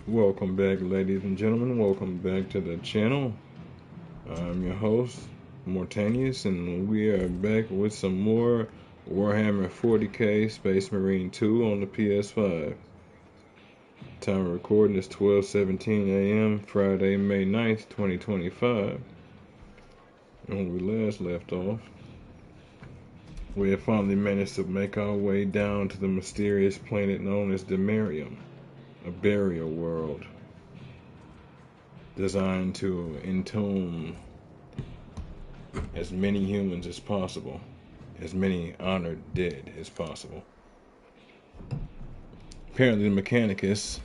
Welcome back, ladies and gentlemen. Welcome back to the channel. I'm your host, Mortanius, and we are back with some more Warhammer 40k Space Marine 2 on the PS5. Time of recording is 12:17 a.m. Friday, May 9th, 2025. When we last left off, we have finally managed to make our way down to the mysterious planet known as Demarium, a burial world designed to entomb as many humans as possible, as many honored dead as possible. Apparently the Mechanicus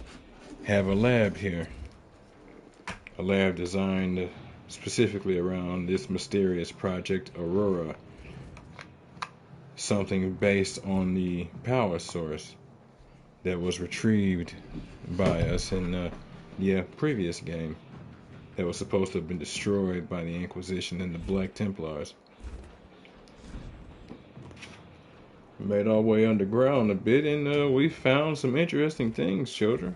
have a lab here, a lab designed specifically around this mysterious project Aurora, something based on the power source that was retrieved by us in the previous game that was supposed to have been destroyed by the Inquisition and the Black Templars. We made our way underground a bit, and we found some interesting things, children.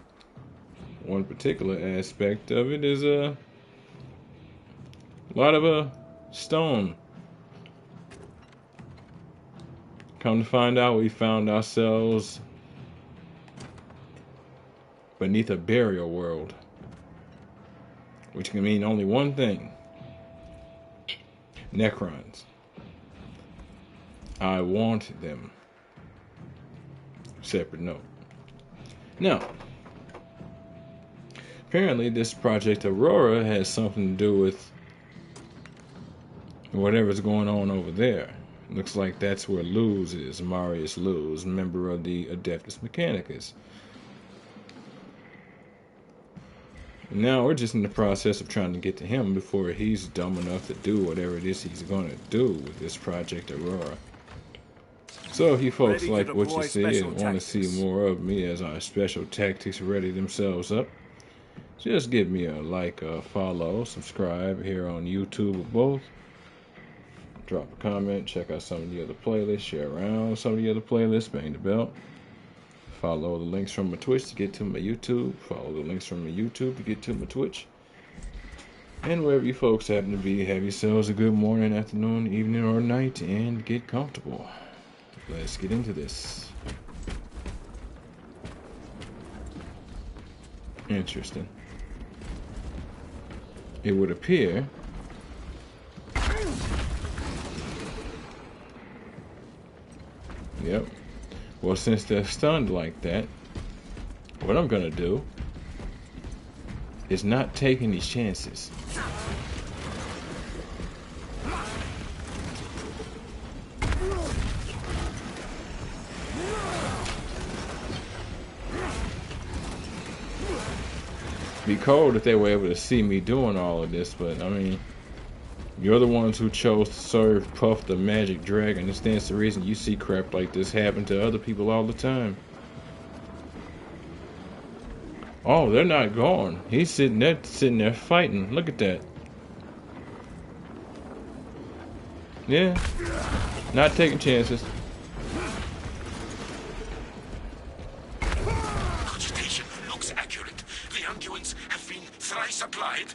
One particular aspect of it is a lot of stone. Come to find out, we found ourselves beneath a burial world, which can mean only one thing: Necrons. I want them. Separate note. Now, apparently this Project Aurora has something to do with whatever's going on over there. Looks like that's where Luz is, Marius Luz, member of the Adeptus Mechanicus. Now we're just in the process of trying to get to him before he's dumb enough to do whatever it is he's going to do with this Project Aurora. So if you folks like what you see and want to see more of me as our special tactics ready themselves up, just give me a like, a follow, subscribe here on YouTube or both. Drop a comment, check out some of the other playlists, share around some of the other playlists, bang the bell. Follow the links from my Twitch to get to my YouTube. Follow the links from my YouTube to get to my Twitch. And wherever you folks happen to be, have yourselves a good morning, afternoon, evening, or night, and get comfortable. Let's get into this. Interesting. It would appear Yep. Well, since they're stunned like that, what I'm gonna do is not take any chances. Be cold if they were able to see me doing all of this, but I mean, you're the ones who chose to serve Puff the Magic Dragon. This stands the reason you see crap like this happen to other people all the time. Oh, they're not gone. He's sitting there fighting. Look at that. Yeah, not taking chances. Cogitation looks accurate. The unguents have been thrice applied.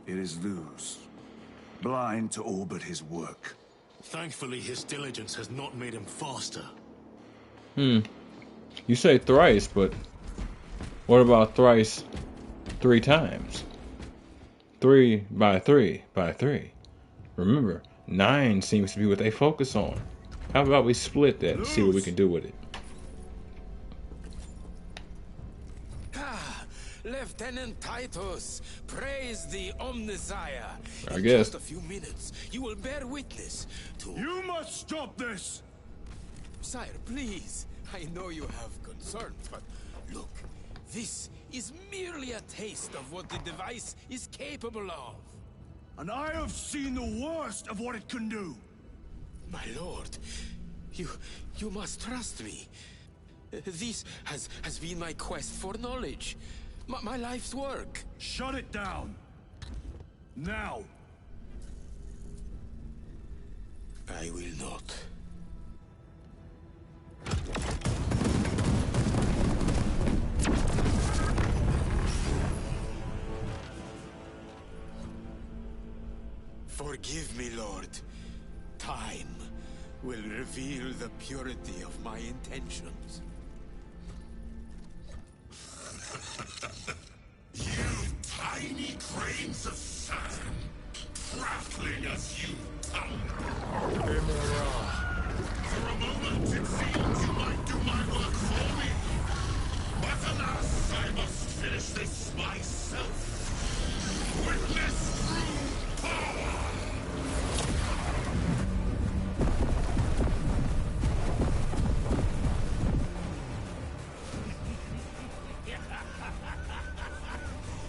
It is Luz, blind to all but his work. Thankfully, his diligence has not made him faster. You say thrice, but what about thrice 3 times? 3 by 3 by 3. Remember, 9 seems to be what they focus on. How about we split that and see what we can do with it? Lieutenant Titus, praise the Omnisire. I guess. In just a few minutes, you will bear witness to... You must stop this! Sire, please. I know you have concerns, but look, this is merely a taste of what the device is capable of. And I have seen the worst of what it can do. My lord, you must trust me. This has been my quest for knowledge. My life's work. Shut it down. Now. I will not. Forgive me, Lord. Time will reveal the purity of my intentions. You tiny grains of sand, prattling as you thunder. Aurora. For a moment, it seems you might do my work for me. But alas, I must finish this myself. Witness true power!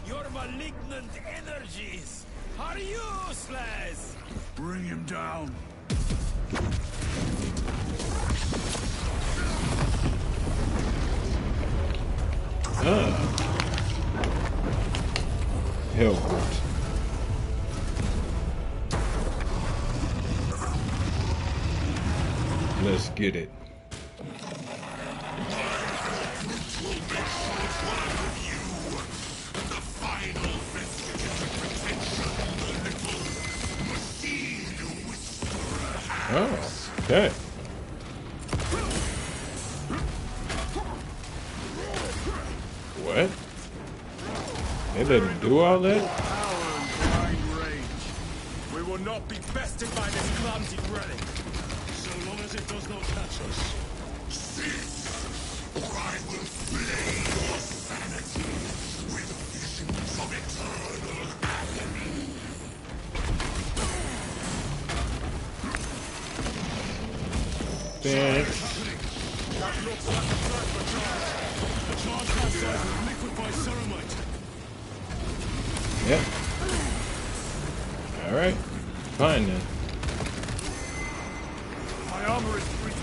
Your malignant energies are useless! Bring him down. Hellbolt. Let's get it. Oh, okay. What? They didn't do all that? Power and blind rage. We will not be bested by this clumsy relic. So long as it does not catch us. Cease, or I will flay your sanity with visions of eternal agony. Thanks. That looks like a threat for charge. The charge capsized with liquid by ceramite. Yep. Alright. Fine then. My armor is free.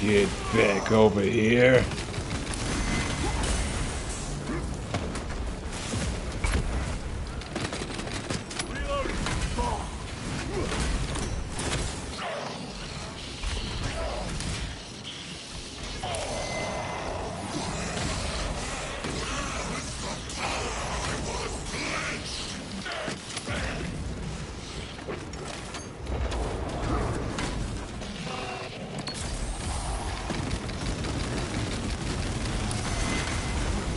Get back over here.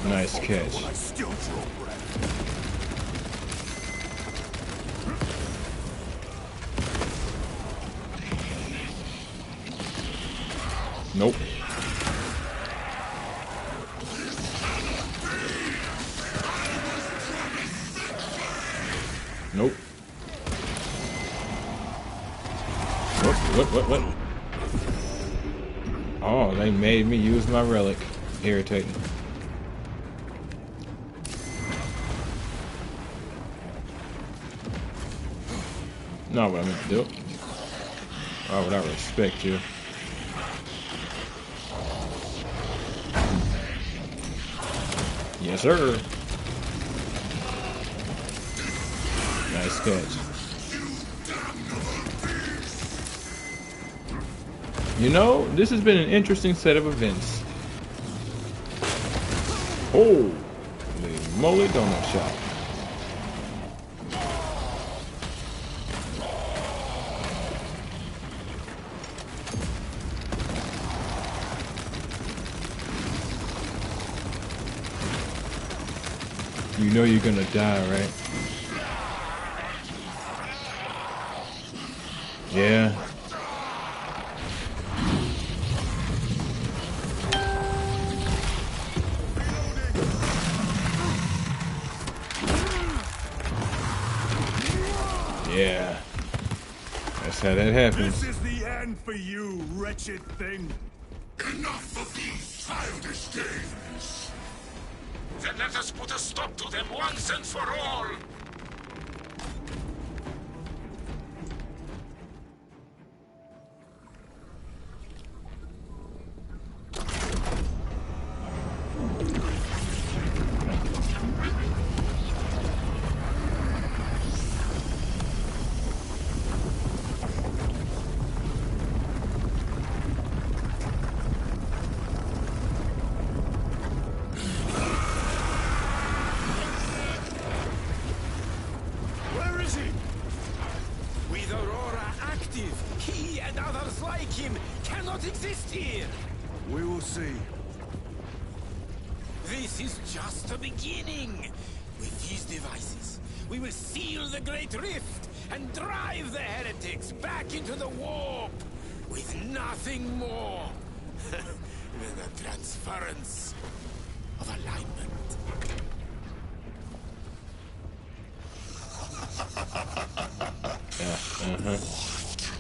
Nice catch. I still draw breath. Nope. Nope. What? Oh, they made me use my relic. Irritating. Not what I meant to do. Why would I respect you? Yes, sir. Nice catch. You know, this has been an interesting set of events. Holy moly, donut shop. You know you're gonna die, right? Yeah. Yeah. That's how that happens. This is the end for you, wretched thing. Enough of these childish games. Then let us put a stop to them once and for all. like him cannot exist here. We will see. This is just the beginning. With these devices, we will seal the Great Rift and drive the heretics back into the warp with nothing more than the transference of alignment.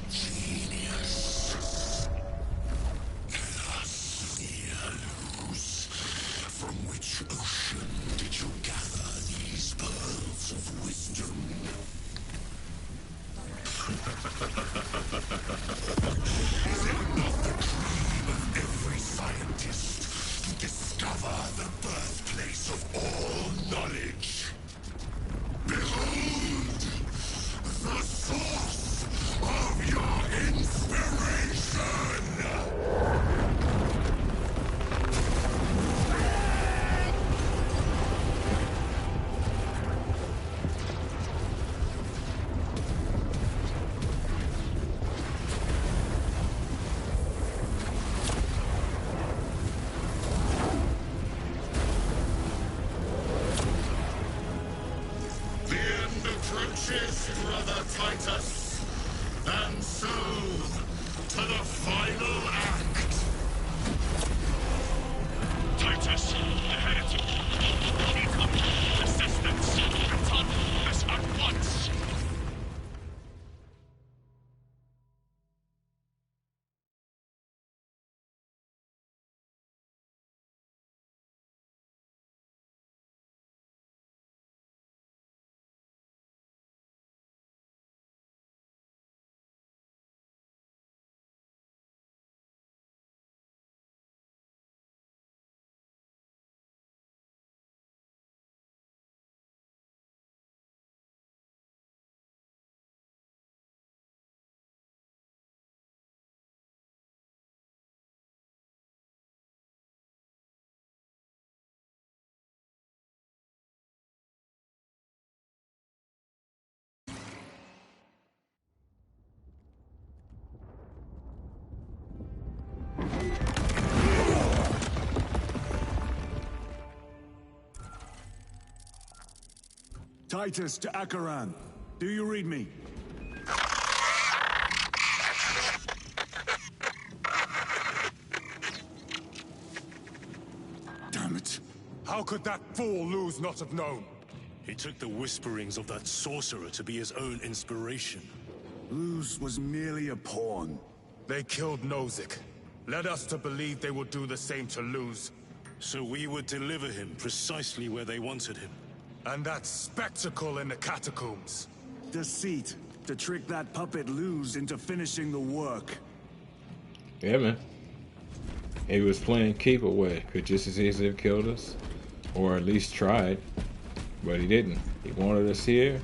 Genius. Lose. From which ocean did you gather these pearls of wisdom? Is it not the dream of every scientist to discover the birthplace of all knowledge? Behold, the source of your inspiration! The end approaches, brother Titus. And so, to the final act. Titus, the heretic. Incoming assistance. Return this at once. Titus to Acheran. Do you read me? Damn it. How could that fool Luz not have known? He took the whisperings of that sorcerer to be his own inspiration. Luz was merely a pawn. They killed Nozick. Led us to believe they would do the same to Luz. So we would deliver him precisely where they wanted him. And that spectacle in the catacombs. Deceit. To trick that puppet Luz into finishing the work. Yeah, man. He was playing keep away. Could just as easily have killed us. Or at least tried. But he didn't. He wanted us here.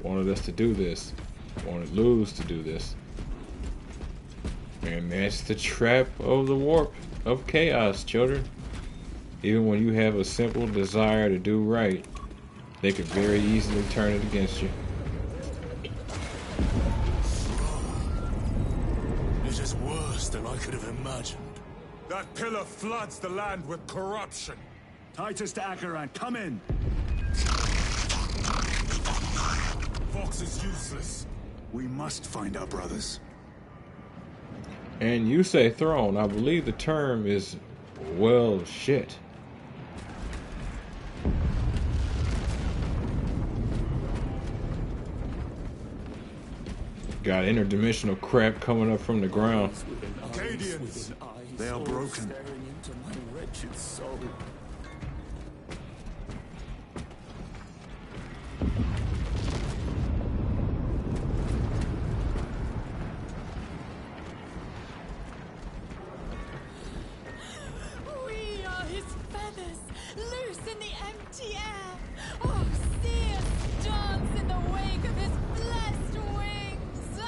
Wanted us to do this. Wanted Luz to do this. And that's the trap of the warp of chaos, children. Even when you have a simple desire to do right, they could very easily turn it against you. It is worse than I could have imagined. That pillar floods the land with corruption. Titus to Acheran, come in! Fox is useless. We must find our brothers. And you say throne. I believe the term is, well, shit. Got interdimensional crap coming up from the ground. Cadians. They are broken. Staring into my wretched soul. We are his feathers, loose in the empty air. Oh, see us dance in the wake of his blessed wings.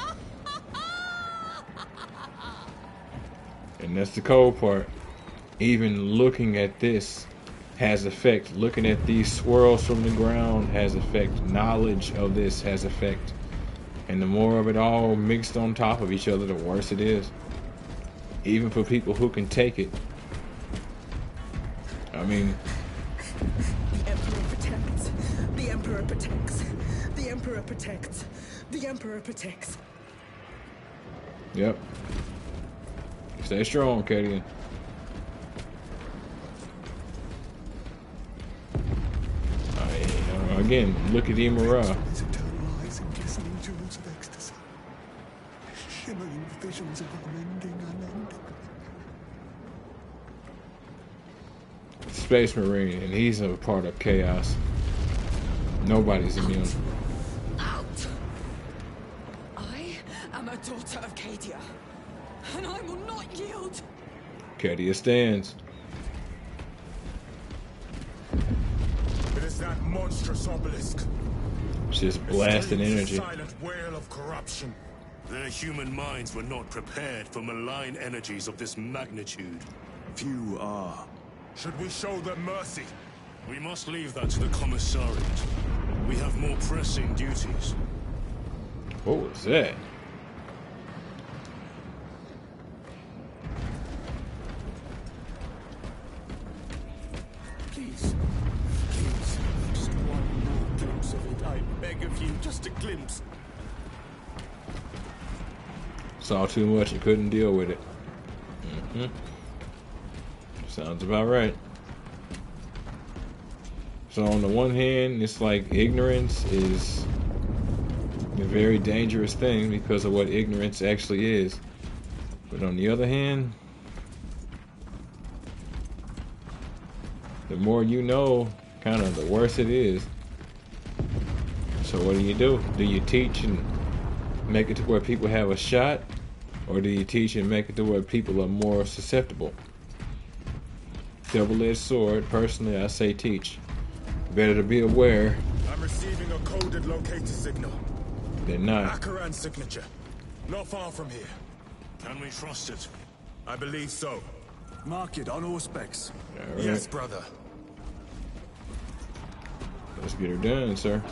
And that's the cold part. Even looking at this has effect. Looking at these swirls from the ground has effect. Knowledge of this has effect. And the more of it all mixed on top of each other, the worse it is. Even for people who can take it. I mean... The Emperor protects. The Emperor protects. The Emperor protects. The Emperor protects. Yep. Stay strong, Cadian. Again, look at Aurora. His eternal eyes and glistening jewels of ecstasy. Shimmering visions of unending. Space Marine, and he's a part of chaos. Nobody's immune. Out! I am a daughter of Cadia, and I will not yield. Cadia stands. It is that monstrous obelisk. Just blasting A strange, energy. silent wail of corruption. Their human minds were not prepared for malign energies of this magnitude. Few are. Should we show them mercy? We must leave that to the commissariat. We have more pressing duties. What was that? Please. Please. Just one more glimpse of it. I beg of you. Just a glimpse. Saw too much and couldn't deal with it. Sounds about right. So on the one hand, it's like ignorance is a very dangerous thing because of what ignorance actually is. But on the other hand, the more you know, kind of the worse it is. So what do? Do you teach and make it to where people have a shot? Or do you teach and make it to where people are more susceptible? Double-edged sword. Personally, I say teach. Better to be aware I'm receiving a coded locator signal. than not. Akaran's signature. Not far from here. Can we trust it? I believe so. Mark it on all specs. All right. Yes, brother. Let's get her done, sir.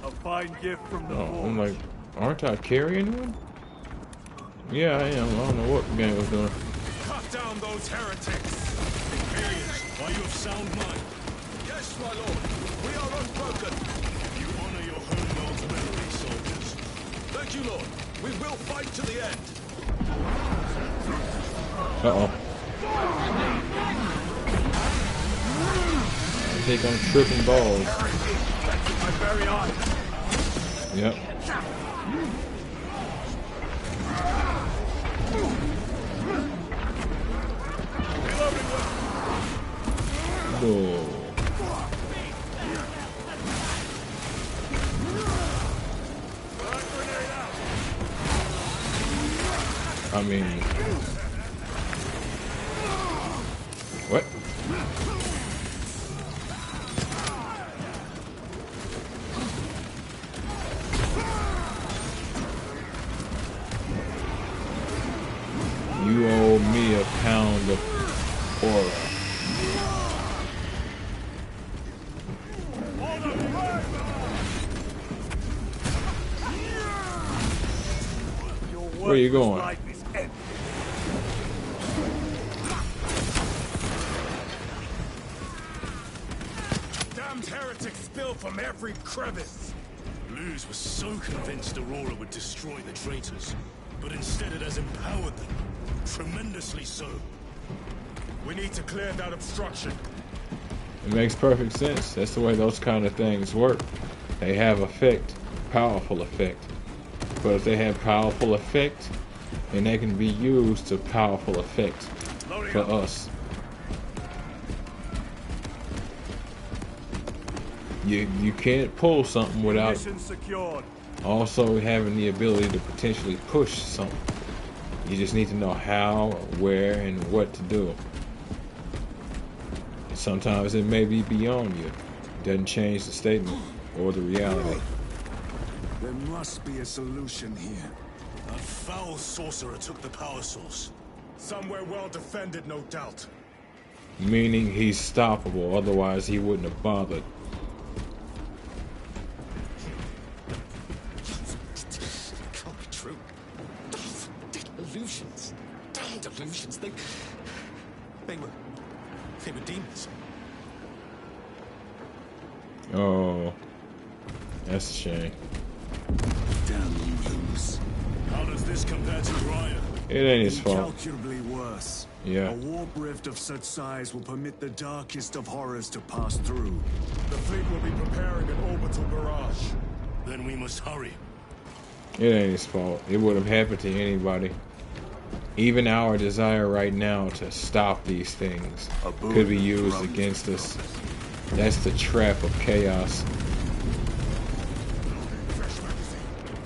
A fine gift from the Oh, I'm like, aren't I carrying one? Yeah, I am. I don't know what the game was doing. Cut down those heretics! Imperials, are you of sound mind? Yes, my lord. We are unbroken. You honor your homeworld's memory, soldiers. Thank you, lord. We will fight to the end. Uh-oh. I think I'm tripping balls. my very eyes. Yep. Oh. I mean, what? You owe me a pound of Aurora. Where you going? Damned heretics spill from every crevice. Luz was so convinced Aurora would destroy the traitors, but instead it has empowered them. Tremendously so. We need to clear that obstruction. It makes perfect sense. That's the way those kind of things work. They have effect, powerful effect. But if they have powerful effect, then they can be used to powerful effect for us. You can't pull something without also having the ability to potentially push something. You just need to know how, where, and what to do. Sometimes it may be beyond you. It doesn't change the statement or the reality. There must be a solution here. A foul sorcerer took the power source. Somewhere well defended, no doubt. Meaning he's stoppable, otherwise he wouldn't have bothered. Can't be true. Illusions. Damned illusions. They were demons. Oh, that's a shame. Damn you, Luz. How does this compare to Graya? It ain't his fault. Incalculably worse. Yeah. A warp rift of such size will permit the darkest of horrors to pass through. The fleet will be preparing an orbital barrage. Then we must hurry. It ain't his fault. It would have happened to anybody. Even our desire right now to stop these things could be used against us. That's the trap of chaos.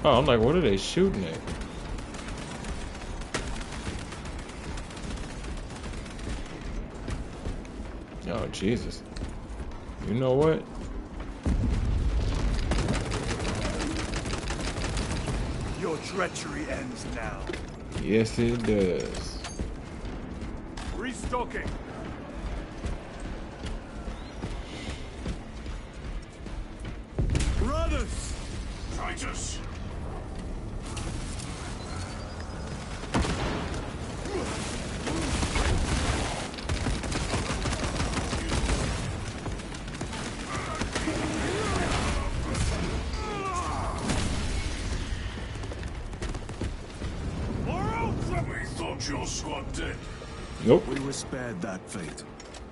Oh, I'm like, what are they shooting at? Oh, Jesus. You know what? Your treachery ends now. Yes, it does. Restocking. Brothers! Titus! We thought your squad dead. Nope. We were spared that fate.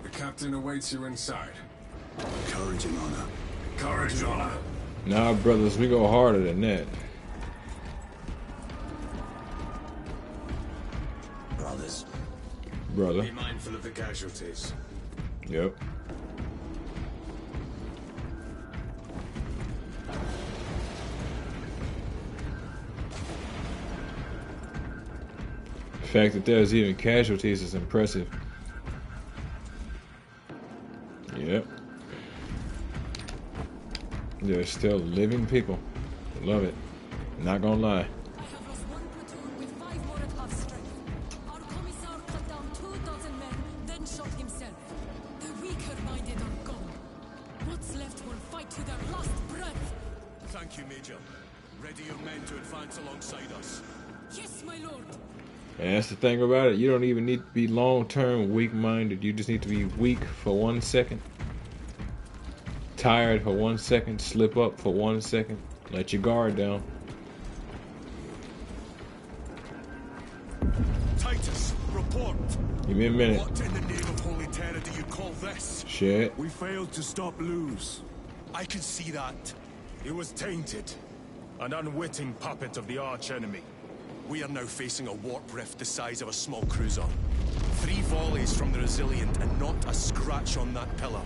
The captain awaits you inside. Courage and honor. Courage and honor. Nah, brothers, we go harder than that. Brothers, Brother. be mindful of the casualties. Yep. The fact that there's even casualties is impressive. Yep. There's still living people. Love it. Not gonna lie. I have lost one platoon with 5 more at half strength. Our commissar cut down 2,000 men, then shot himself. The weaker-minded are gone. What's left will fight to their last breath. Thank you, Major. Ready your men to advance alongside us. Yes, my lord. And that's the thing about it. You don't even need to be long-term weak-minded. You just need to be weak for 1 second. Tired for 1 second. Slip up for 1 second. Let your guard down. Titus, report. Give me a minute. What in the name of Holy Terror do you call this? Shit. We failed to stop Luz. I can see that. It was tainted. An unwitting puppet of the arch-enemy. We are now facing a warp rift the size of a small cruiser. 3 volleys from the Resilient and not a scratch on that pillar.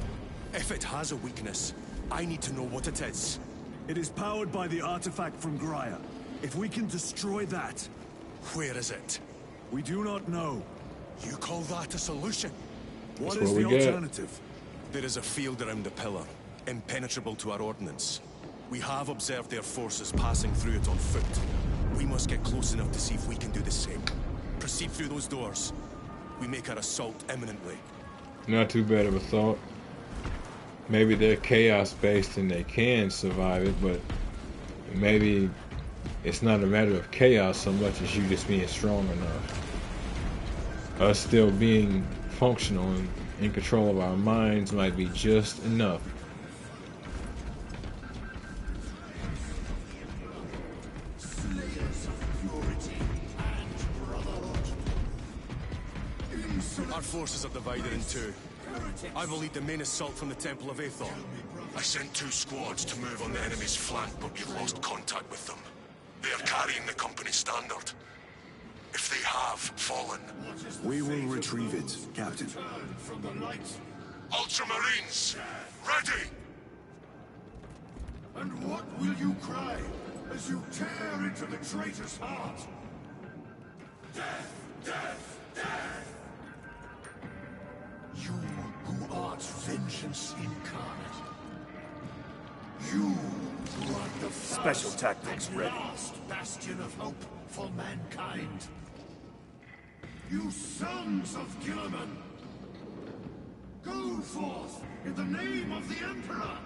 If it has a weakness, I need to know what it is. It is powered by the artifact from Graya. If we can destroy that, Where is it? we do not know. You call that a solution? What That's is what the we get. alternative? There is a field around the pillar, impenetrable to our ordnance. We have observed their forces passing through it on foot. We must get close enough to see if we can do the same. Proceed through those doors. We make our assault imminently. Not too bad of a thought. Maybe they're chaos-based and they can survive it, but maybe it's not a matter of chaos so much as you just being strong enough. Us still being functional and in control of our minds might be just enough. Our forces are divided in 2. I will lead the main assault from the Temple of Aethor. I sent 2 squads to move on the enemy's flank, but we've lost contact with them. They are carrying the company standard. If they have fallen, We will retrieve it, Captain. Ultramarines, ready! And what will you cry as you tear into the traitor's heart? Death! Death! Death! You who art vengeance incarnate. You who are the Special tactics ready. last bastion of hope for mankind. You sons of Gilliman! Go forth in the name of the Emperor!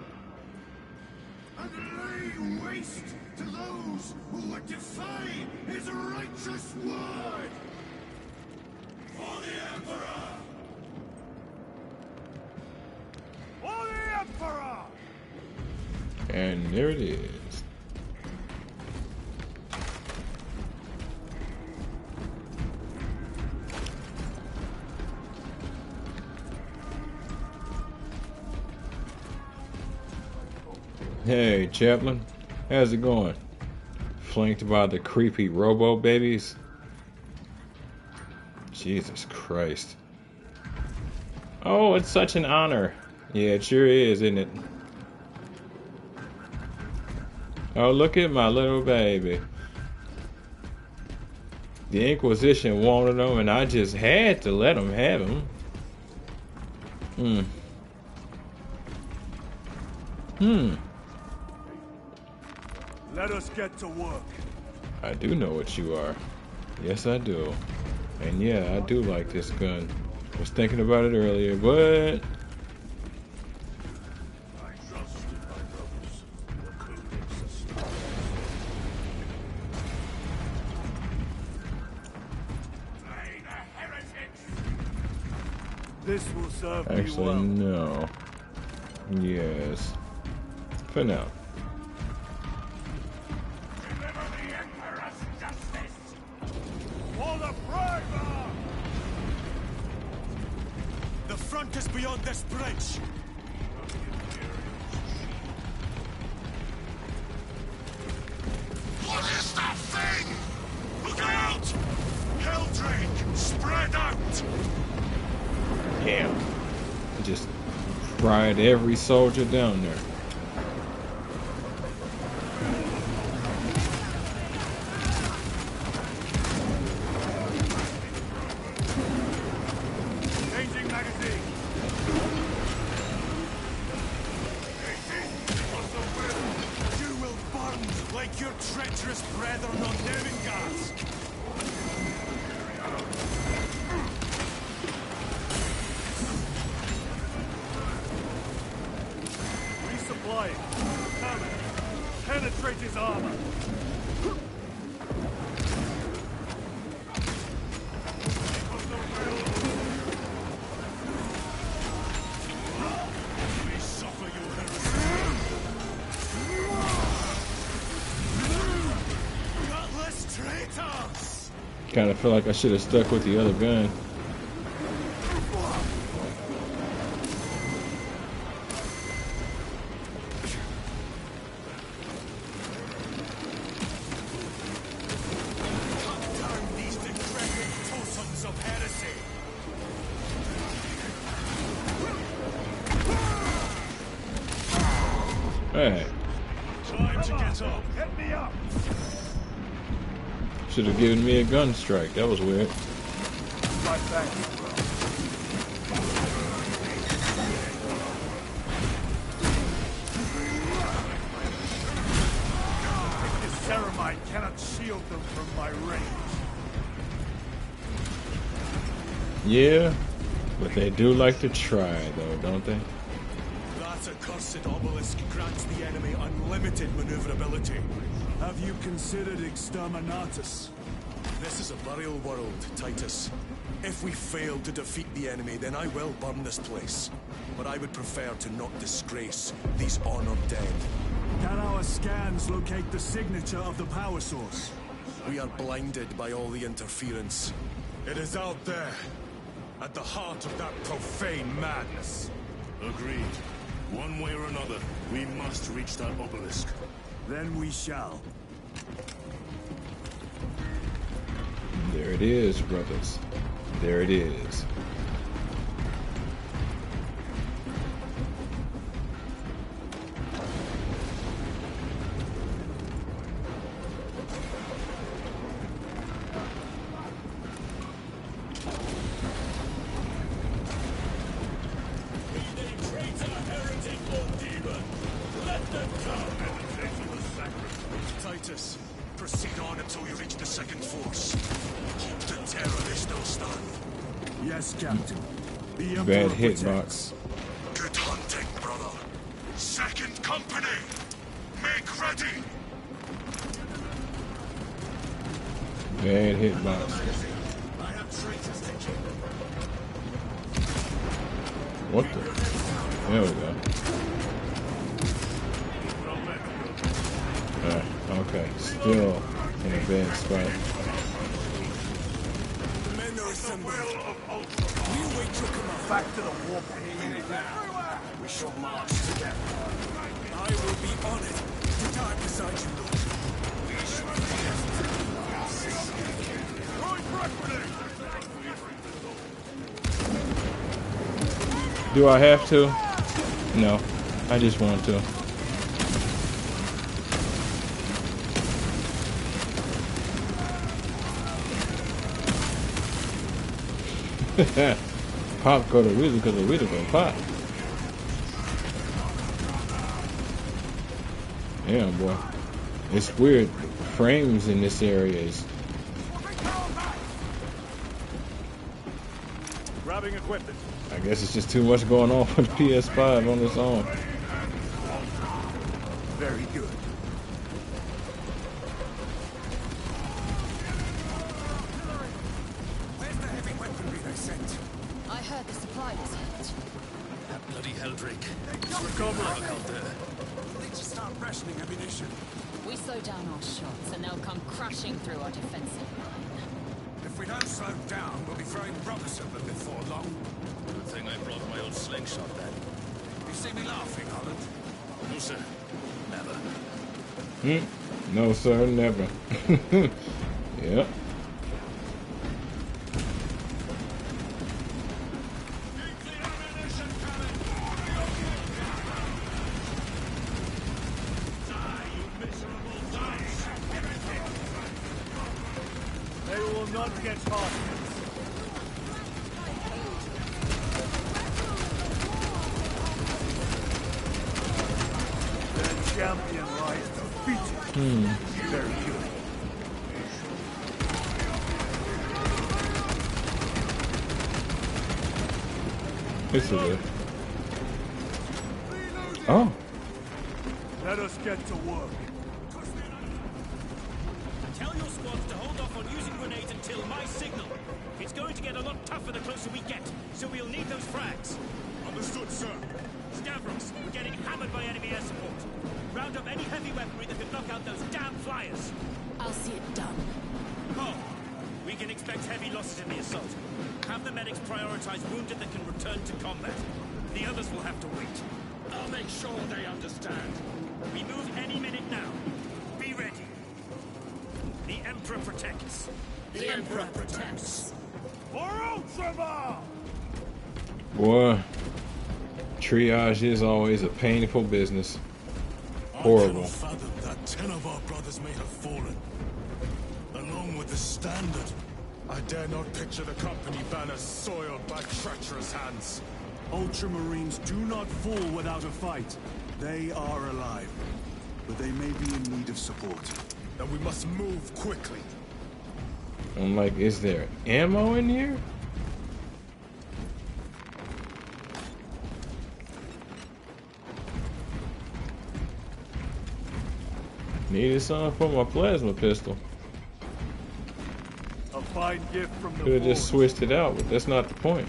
And lay waste to those who would defy his righteous word! For the Emperor! For the Emperor! And there it is. Hey, Chaplain. How's it going? Flanked by the creepy robo babies? Jesus Christ. Oh, it's such an honor. Yeah, it sure is, isn't it? Oh, look at my little baby. The Inquisition wanted him, and I just had to let them have him. Let us get to work. I do know what you are. Yes, I do. And yeah, I do like this gun. Was thinking about it earlier, but I trust in my brothers. The codex is strong. Slay the heretics! This will serve me actually, well. no. Yes. For now. Deliver the Emperor's justice! For the Praetor! The front is beyond this bridge. What is that thing? Look out! Helldrake, spread out! Damn. Just fried every soldier down there. Changing magazine. You will burn like your treacherous brethren on Devingars. Resupplying. Coming. Penetrate his armor. We suffer your heresy. Gutless traitors! Kind of feel like I should have stuck with the other gun. Cut down these decrepit totems of heresy! Hey, Time to get up. Get me up. should have given me a gun strike. That was weird. Right back. This ceramite cannot shield them from my range. Yeah, but they do like to try, though, don't they? That accursed obelisk grants the enemy unlimited maneuverability. Have you considered exterminatus? This is a burial world, Titus. If we fail to defeat the enemy, then I will burn this place. But I would prefer to not disgrace these honored dead. Can our scans locate the signature of the power source? We are blinded by all the interference. It is out there, at the heart of that profane madness. Agreed. One way or another, we must reach that obelisk. Then we shall. There it is, brothers. There it is. Titus, proceed on until you reach the second force. Keep the terrorists still started. Yes, Captain. The Bad Emperor hitbox. Good hunting, brother. Second company, make ready. Bad hitbox. What the? There we go. Okay. Still in a bad spot. Men are assembled. We await your command. Back to the warp. We shall march together. I will be honored to die beside you, Lord. Do I have to? No. I just want to. Pop go to Weasel because the Weasel go pop. Yeah, boy. It's weird. Frames in this area is. Grabbing equipment. I guess it's just too much going on with PS5 on its own. Very good. Where's the heavy weaponry they sent? I heard the supply was hit. That bloody Helldrake. Recover. Out there. They just start rationing ammunition. We slow down our shots and they'll come crashing through our defensive line. If we don't slow down, we'll be throwing brothers at them before long. Good thing I brought my old slingshot then. You see me laughing, Holland? No, sir. Never. No, sir, never. Yep. They will not get past us. The champion lies defeated. Very good. This is it. Oh. Let us get to work. Tell your squads to hold off on using grenades until my signal. It's going to get a lot tougher the closer we get, so we'll need those frags. Understood, sir. Stavros, we're getting hammered by enemy air support. Round up any heavy weaponry that can knock out those damn flyers. I'll see it done. Oh, we can expect heavy losses in the assault. Have the medics prioritize wounded that can return to combat. The others will have to wait. I'll make sure they understand. We move any minute now. Be ready. The Emperor protects. The Emperor protects. For Ultramar! Boy, triage is always a painful business. Horrible. I cannot fathom that 10 of our brothers may have fallen. Along with the Standard. I dare not picture the company banners soiled by treacherous hands. Ultramarines do not fall without a fight. They are alive, but they may be in need of support. Then we must move quickly. I'm like, is there ammo in here? Needed something for my plasma pistol. A fine gift from the Could have just Forge. switched it out, but that's not the point.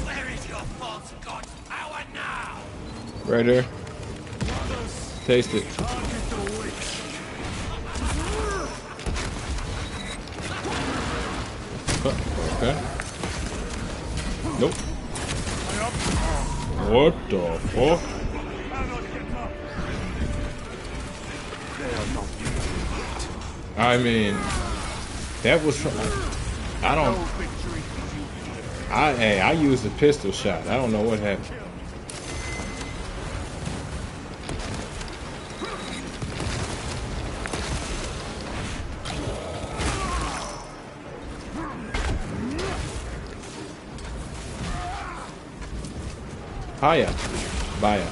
Where is your false god power now? Right there. Taste it. Target the witch. Okay. Nope. What the fuck? I mean, that was from. I don't. I used a pistol shot. I don't know what happened. Hiya. Baya.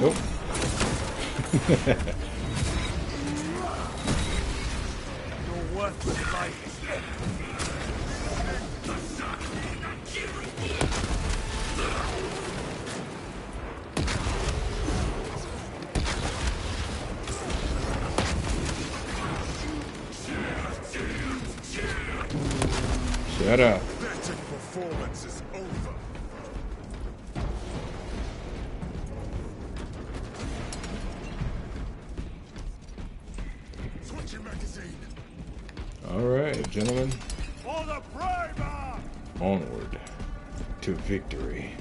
Nope. Your worthless life. Shut up. Pathetic performance is over. Switching magazine. All right, gentlemen. For the primer! Onward to victory.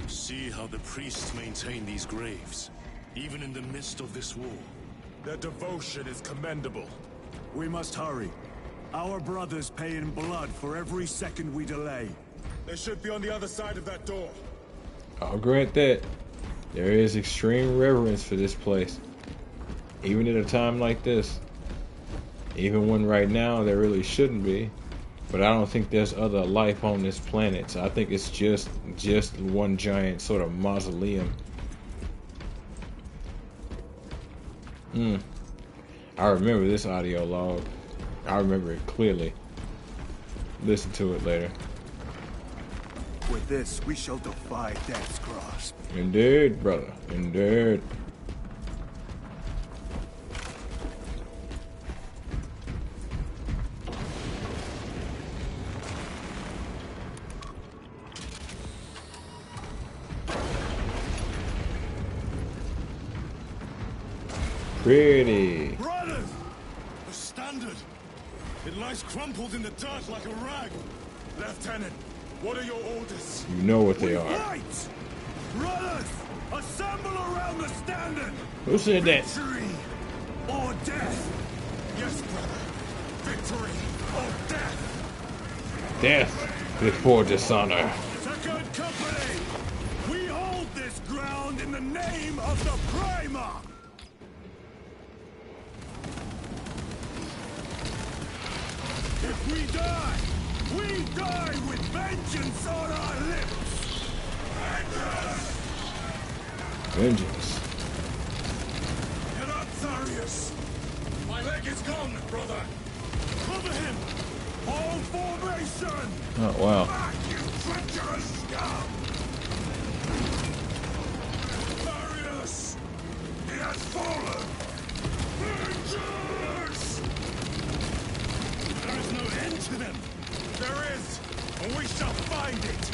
See how the priests maintain these graves, even in the midst of this war. Their devotion is commendable. We must hurry. Our brothers pay in blood for every second we delay. They should be on the other side of that door. I'll grant that. There is extreme reverence for this place. Even at a time like this. Even when right now there really shouldn't be. But I don't think there's other life on this planet. So I think it's just one giant sort of mausoleum. I remember this audio log. I remember it clearly. Listen to it later. With this, we shall defy death's grasp. Indeed, brother. Indeed. Pretty. Brothers! The standard! It lies crumpled in the dirt like a rag. Lieutenant, what are your orders? You know what they are. Right! Brothers! Assemble around the standard! Who said that? Victory or death! Yes, brother. Victory or death! Death before dishonor. Second company! We hold this ground in the name of the Primer! If we die with vengeance on our lips! Vengeance. Get up, Zarius! My leg is gone, brother! Cover him! All formation! Oh, wow. Back, you treacherous scum! Zarius! He has fallen! Vengeance! There is no end to them! There is, and we shall find it!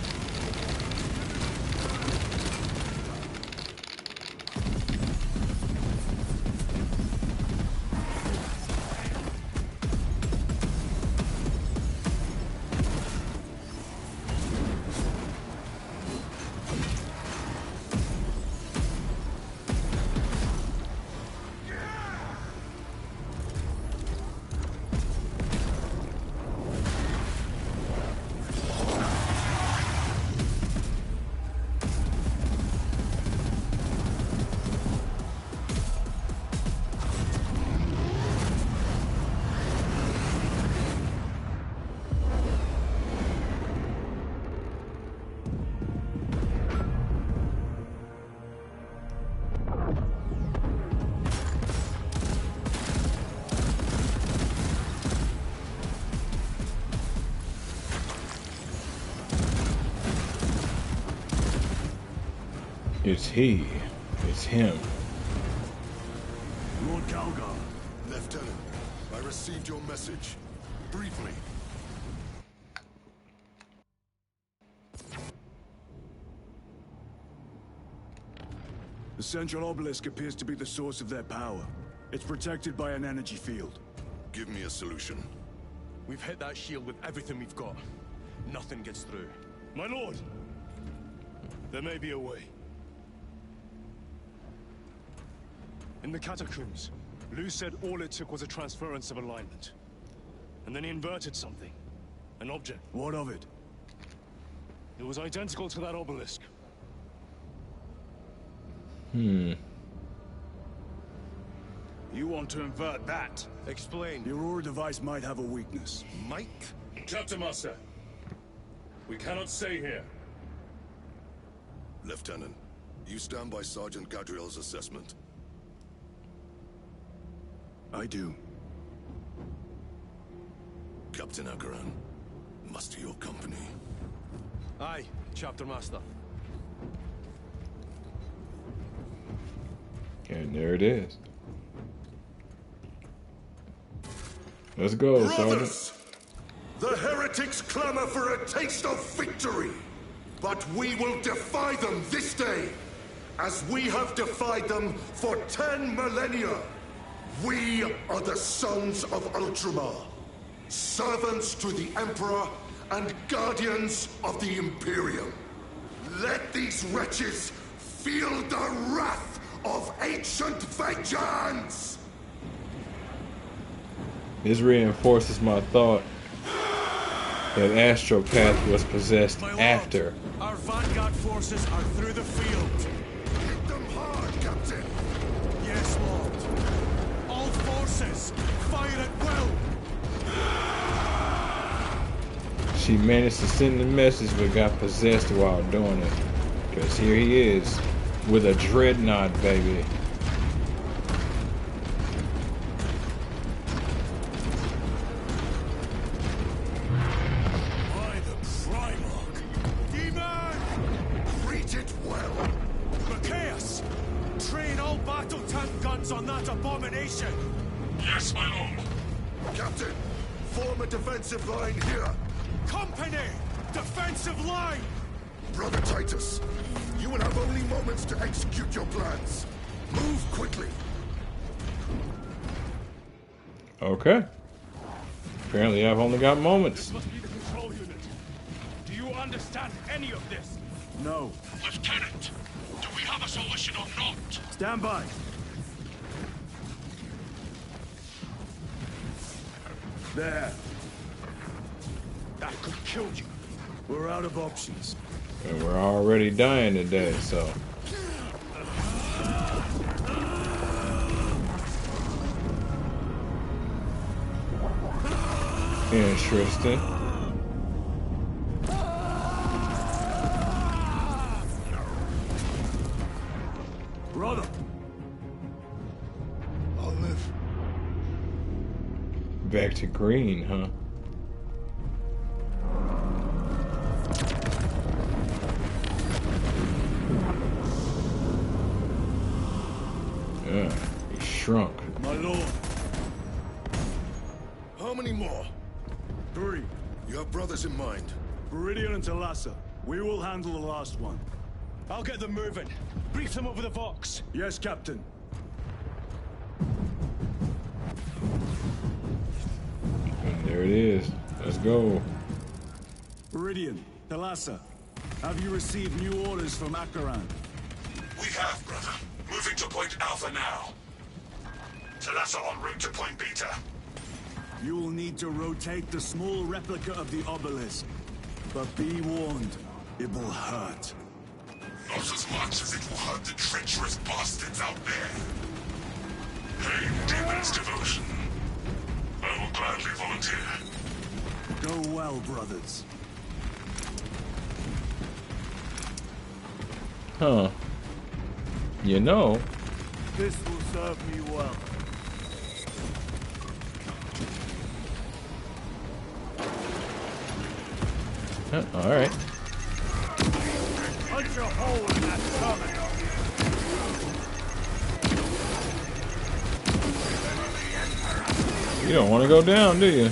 It's he. It's him. Lord Calgar. Lieutenant, I received your message. Briefly. The central obelisk appears to be the source of their power. It's protected by an energy field. Give me a solution. We've hit that shield with everything we've got. Nothing gets through. My lord! There may be a way. In the catacombs, Lou said all it took was a transference of alignment. And then he inverted something. An object. What of it? It was identical to that obelisk. You want to invert that? Explain. The Aurora device might have a weakness. Mike? Chapter Master, we cannot stay here. Lieutenant, you stand by Sergeant Gadriel's assessment. I do. Captain Akaran, muster your company. Aye, Chapter Master. And there it is. Let's go, Brothers! The heretics clamor for a taste of victory. But we will defy them this day, as we have defied them for 10 millennia. We are the sons of Ultramar, servants to the Emperor and guardians of the Imperium. Let these wretches feel the wrath of ancient vengeance! This reinforces my thought that Astropath was possessed after. Our vanguard forces are through the field. Hit them hard, Captain! Yes, Lord. All forces, fire at will! She managed to send the message but got possessed while doing it. Because here he is with a dreadnought, baby. By the Primarch! Demon! Treat it well! Macias! Train all battle tank guns on that abomination! Yes, my lord! Captain, form a defensive line here! Company! Defensive line! Brother Titus, you will have only moments to execute your plans. Move quickly! Okay. Apparently I've only got moments. Must be the control unit. Do you understand any of this? No. Lieutenant, do we have a solution or not? Stand by. There. That could kill you. We're out of options. And we're already dying today, so. Interesting. Brother! I'll live. Back to green, huh? Yeah, he shrunk. My lord. How many more? 3. You have brothers in mind. Viridian and Talassa. We will handle the last one. I'll get them moving. Brief them over the Vox. Yes, Captain. And there it is. Let's go. Viridian, Talassa. Have you received new orders from Akaran? We have, brother. Moving to Point Alpha now. Talassa en route to Point Beta. You will need to rotate the small replica of the obelisk. But be warned, it will hurt. Not as much as it will hurt the treacherous bastards out there. Paying Demon's devotion. I will gladly volunteer. Go well, brothers. Huh. You know. This will serve me well. All right. Punch a hole in that terminal. You don't want to go down, do you?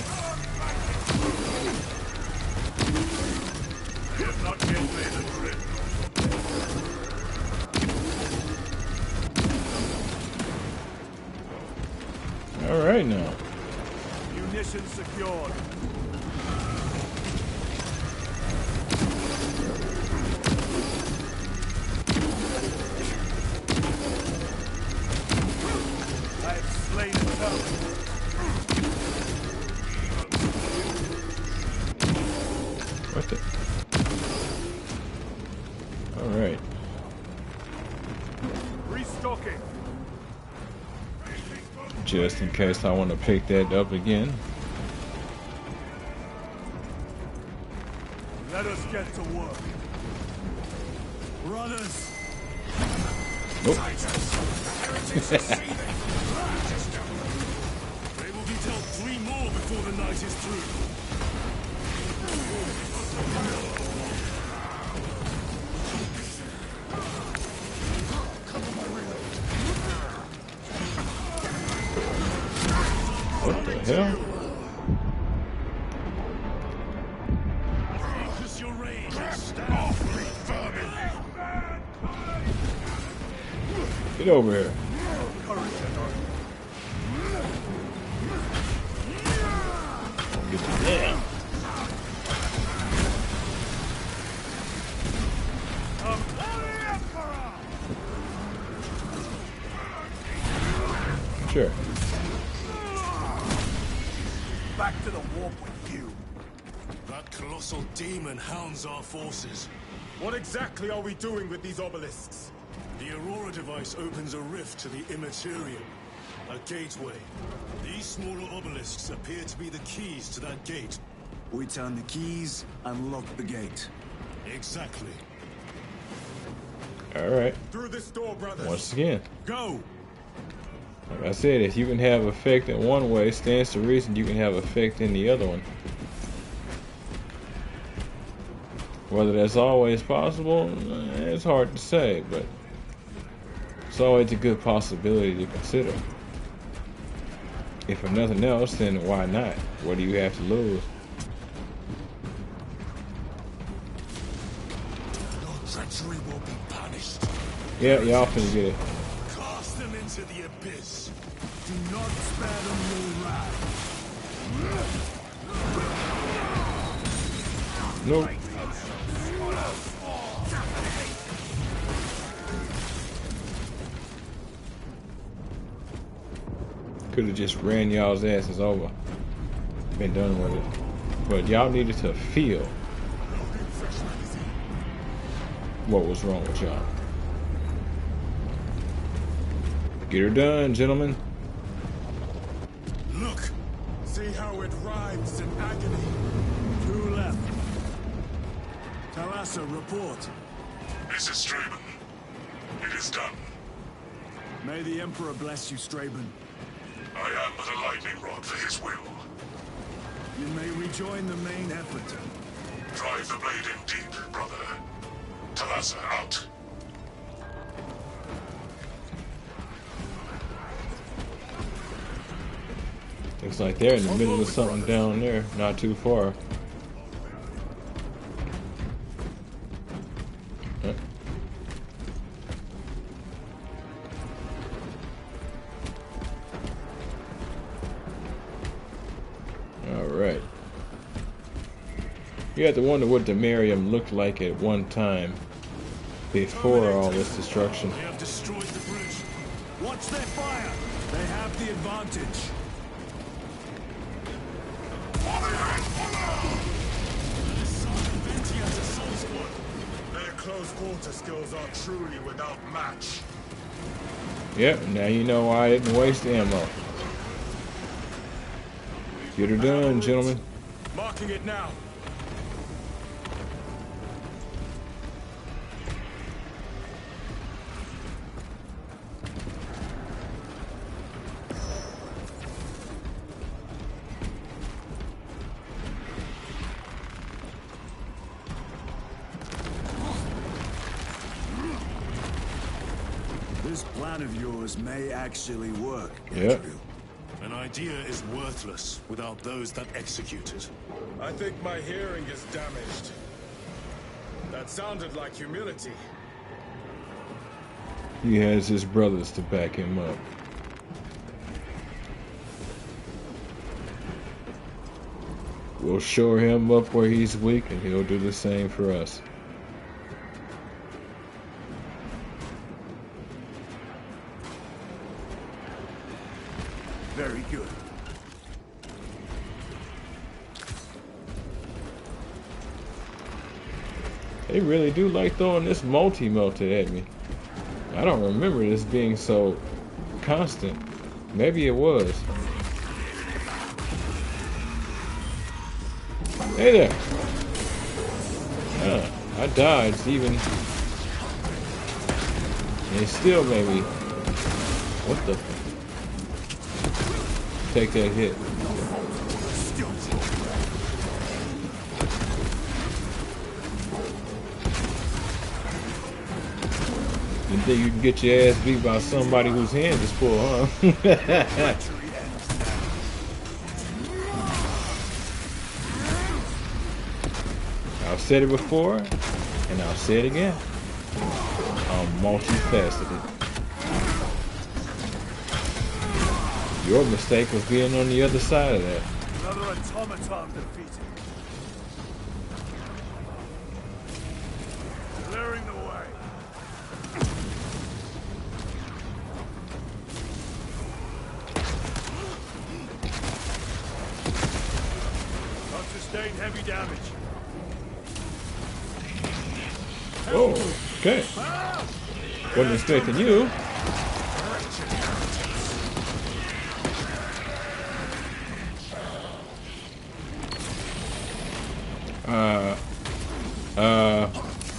All right now. Munitions secured. I have slain a foe. What the? All right. Restocking. Just in case I want to pick that up again. Let us get to work. Brothers. Nope. They will be dealt 3 more before the night is through. What the hell? Focus your rage and stand off, vermin. Get over here. Get you down. Sure. Back to the warp with you. That colossal demon hounds our forces. What exactly are we doing with these obelisks? The Aurora device opens a rift to the immaterial. A gateway. These smaller obelisks appear to be the keys to that gate. We turn the keys, unlock the gate. Exactly. Alright. Through this door, brothers. Once again. Go! Like I said, if you can have effect in one way, stands to reason you can have effect in the other one. Whether that's always possible, it's hard to say, but it's always a good possibility to consider. If for nothing else, then why not? What do you have to lose? Your treachery will be punished. Yeah, y'all finna get it. Cast them into the abyss. Do not spare them your wrath. Nope. Could have just ran y'all's asses over. Been done with it. But y'all needed to feel what was wrong with y'all. Get her done, gentlemen. Look! See how it writhes in agony. 2 left. Talassa, report. This is Straben. It is done. May the Emperor bless you, Straben. I am but a lightning rod for his will. You may rejoin the main effort. Drive the blade in deep, brother. Talassa out. Looks like they're in the middle of something down there, not too far. Alright. You have to wonder what the Miriam looked like at one time before all this destruction. They have destroyed the bridge. Watch their fire! They have the advantage. Their close quarter skills are truly without match. Yep, now you know why I didn't waste ammo. Get her done, gentlemen. Marking it now. This plan of yours may actually work. Yep. An idea is worthless without those that execute it. I think my hearing is damaged. That sounded like humility. He has his brothers to back him up. We'll shore him up where he's weak, and he'll do the same for us. Very good. They really do like throwing this multi-melted at me. I don't remember this being so constant. Maybe it was. Hey there. I dodged even. And it still made me. What the? Take that hit. You think you can get your ass beat by somebody whose hand is full, huh? I've said it before, and I'll say it again. I'm multifaceted. Your mistake was being on the other side of that. Another automaton defeated. Clearing the way. Not sustained heavy damage. Oh, okay. Wasn't expecting you.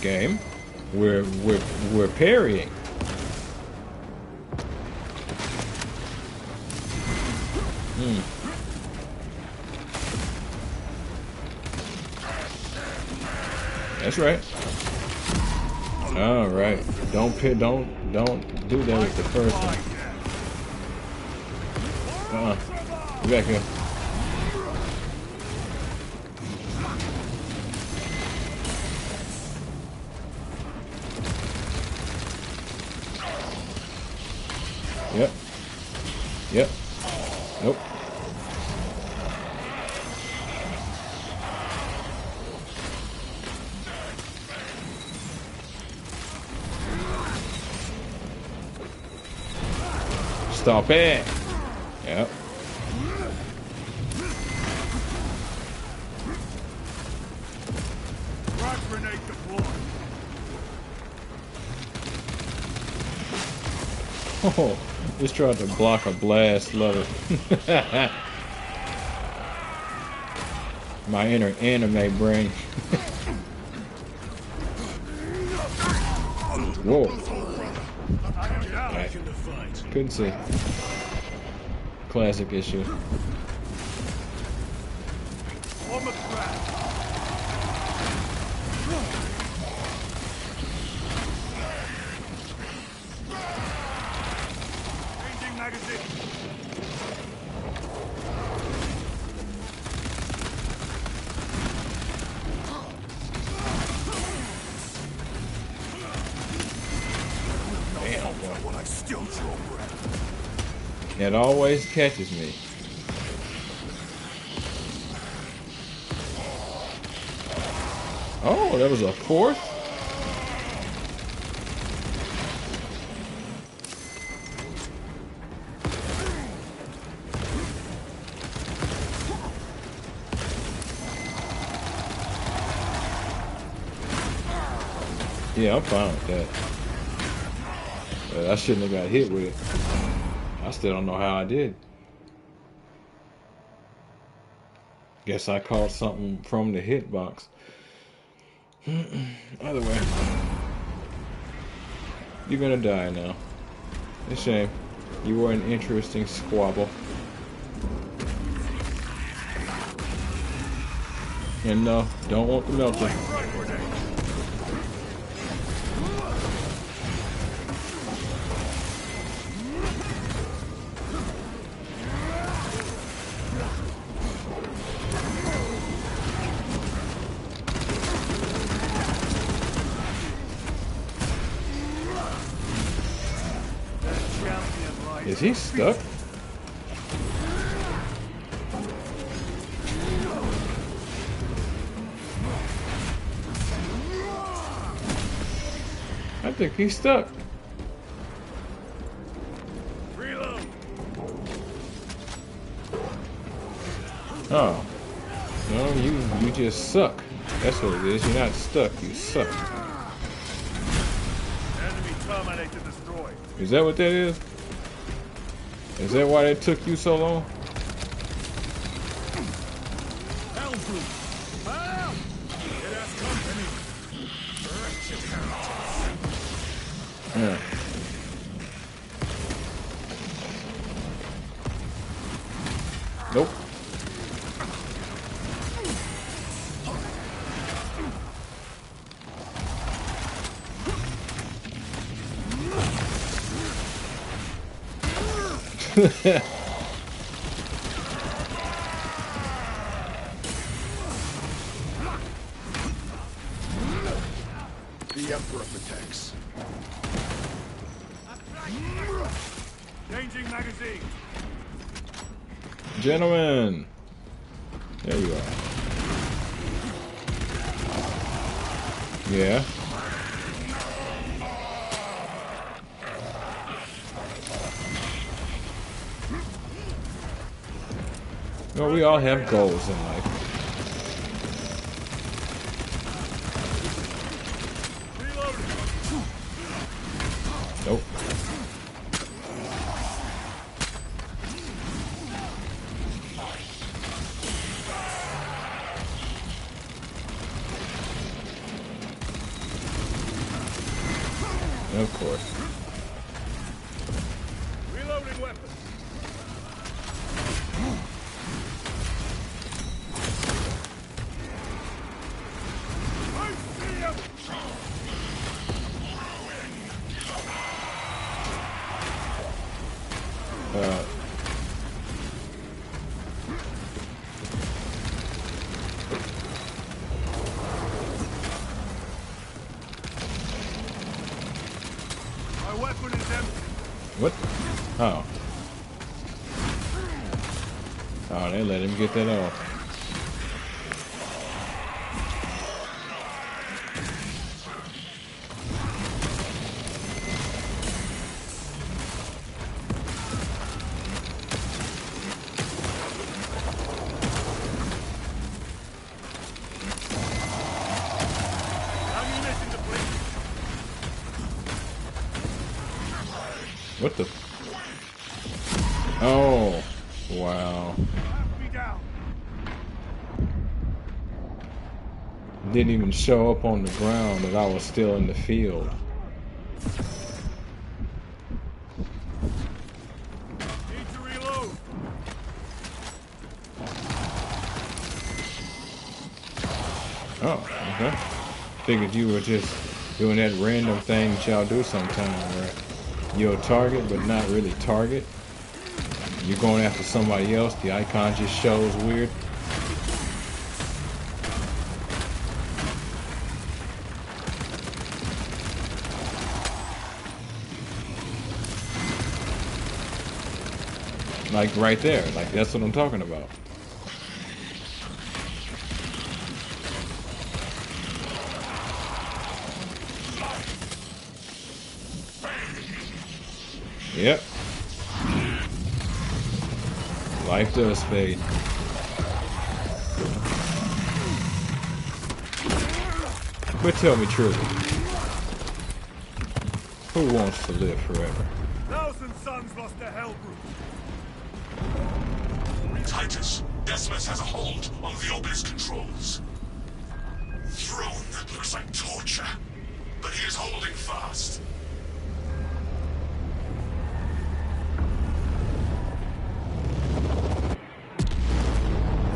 Game. We're parrying. That's right. All right. Don't do that with the first one. Get back here. Yep. Yep. Nope. Stop it. Yep. Frag grenade deployed. Oh, just tried to block a blast. Love it. My inner anime brain. Whoa. Right. Couldn't see. Classic issue. On the track. Changing magazine. When I still draw breath. It always catches me. Oh, that was a fourth? Yeah, I'm fine with that. But I shouldn't have got hit with it. I still don't know how I did. Guess I caught something from the hitbox. Either way. You're gonna die now. It's a shame. You were an interesting squabble. And no, don't want the melter. Is he stuck? I think he's stuck. Reload. Oh. No, you just suck. That's what it is. You're not stuck, you suck. Enemy terminated destroyer. Is that what that is? Is that why that took you so long? Yeah. Nope. The Emperor protects. Changing magazine. Gentlemen. There you are. Yeah. Well, we all have goals in life. Nope. Of course. Reloading weapons. My weapon is empty. What? Oh. Oh, they let him get that off. What the? Oh, wow. Didn't even show up on the ground that I was still in the field. Need to reload. Oh, okay. Figured you were just doing that random thing that y'all do sometime where you'll target but not really target. You're going after somebody else, the icon just shows weird. Like right there, like that's what I'm talking about. Yep. Life does fade. But tell me truly, who wants to live forever? Thousand suns lost their hell group. Titus, Decimus has a hold on the Obelisk controls. Throne that looks like torture, but he is holding fast.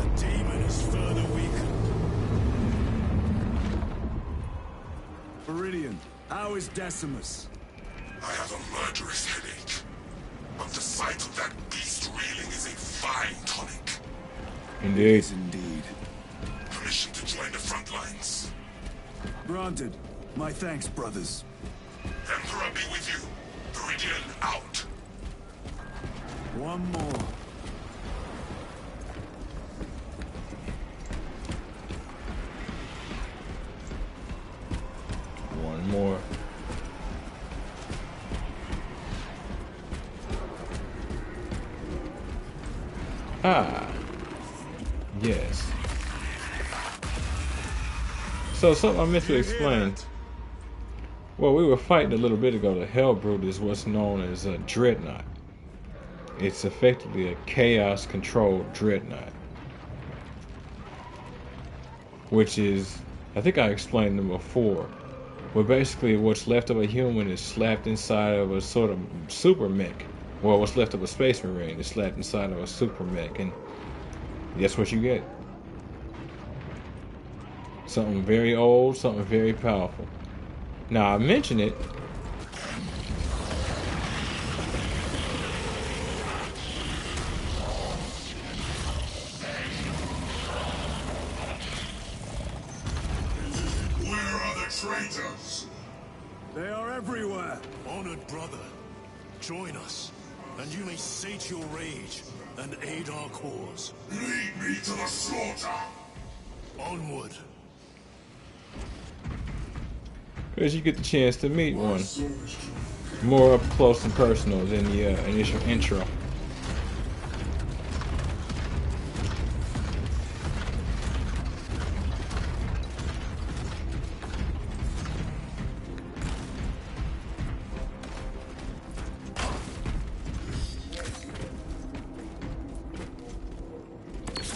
The demon is further weakened. Viridian, how is Decimus? I have a murderous headache, but the sight of that beast reeling is a fine tonic. Indeed. Yes, indeed. Permission to join the front lines. Granted. My thanks, brothers. Emperor be with you. Viridian out. One more. One more. Ah. Yes. So something I meant to explain. Well, we were fighting a little bit ago. The Hellbrute is what's known as a dreadnought. It's effectively a chaos-controlled dreadnought, which is, I think I explained them before, where basically what's left of a human is slapped inside of a sort of super mech. Well, what's left of a space marine is slapped inside of a super mech, and that's what you get. Something very old, something very powerful. Now, I mention it Where are the traitors? They are everywhere. Honored brother, join us, and you may sate your rage and aid our cause. Lead me to the slaughter! Onward. because you get the chance to meet one more up close and personal than the initial intro.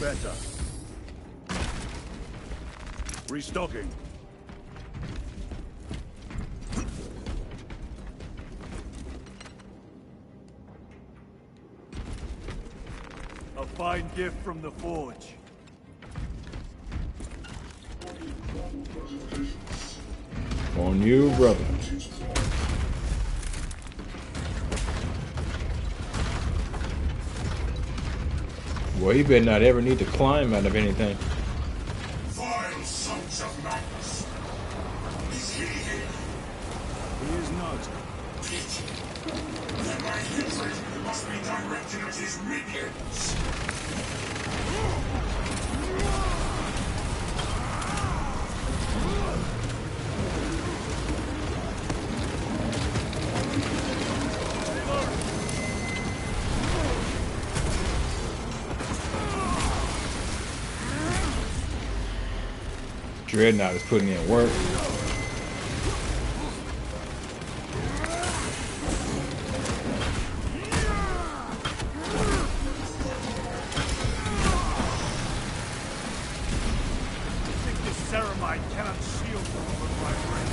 Better. Restocking. A fine gift from the forge. On you, brother. Well, he better not ever need to climb out of anything. Vile sons of madness! Is he here? He is not. Then my hatred must be directed at his minions! Dreadnought is putting in work. Ceramide cannot shield them from my brain.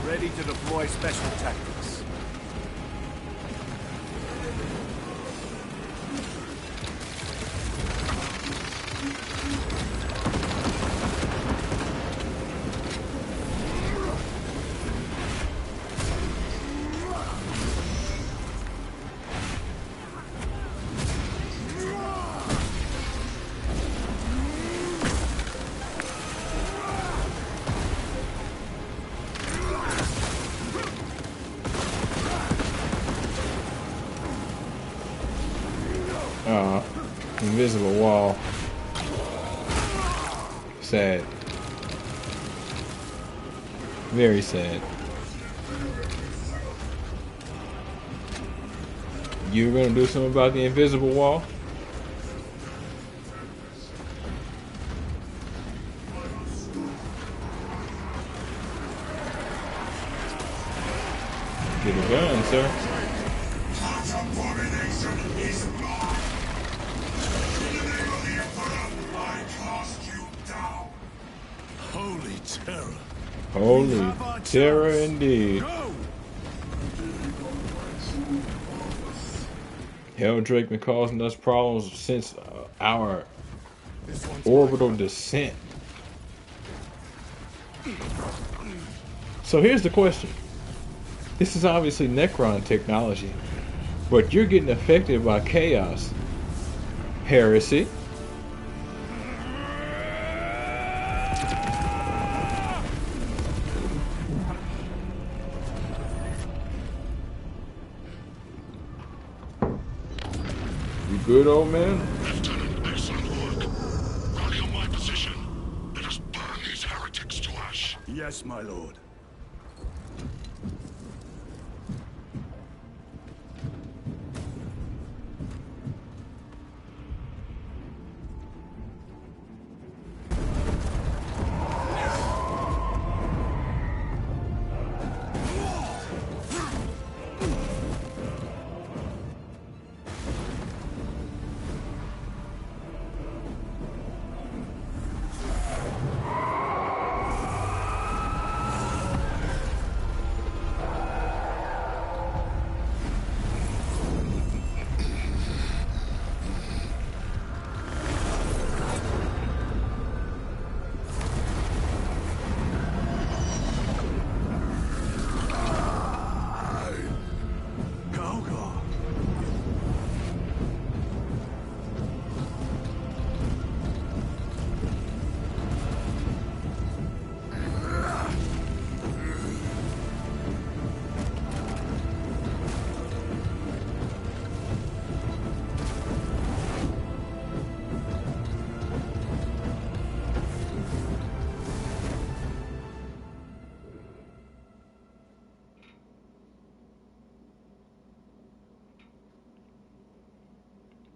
Ready to deploy special tactics. Invisible wall. Sad. Very sad. You gonna do something about the invisible wall? Get a gun, sir. Holy terror indeed. Helldrake been causing us problems since our orbital descent. So here's the question. This is obviously Necron technology, but you're getting affected by chaos. Heresy. Good, old man? Lieutenant, excellent work. Rally on my position. Let us burn these heretics to ash. Yes, my lord.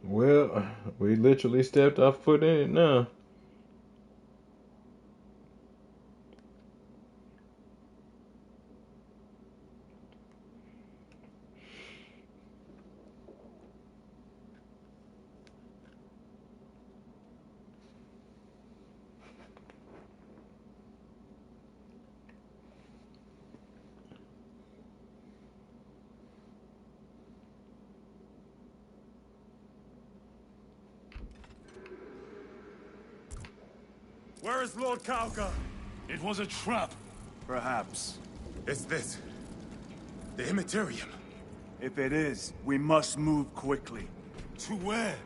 Well, we literally stepped off foot in it now. Where is Lord Kauka? It was a trap. Perhaps. Is this the Immaterium? If it is, we must move quickly. To where?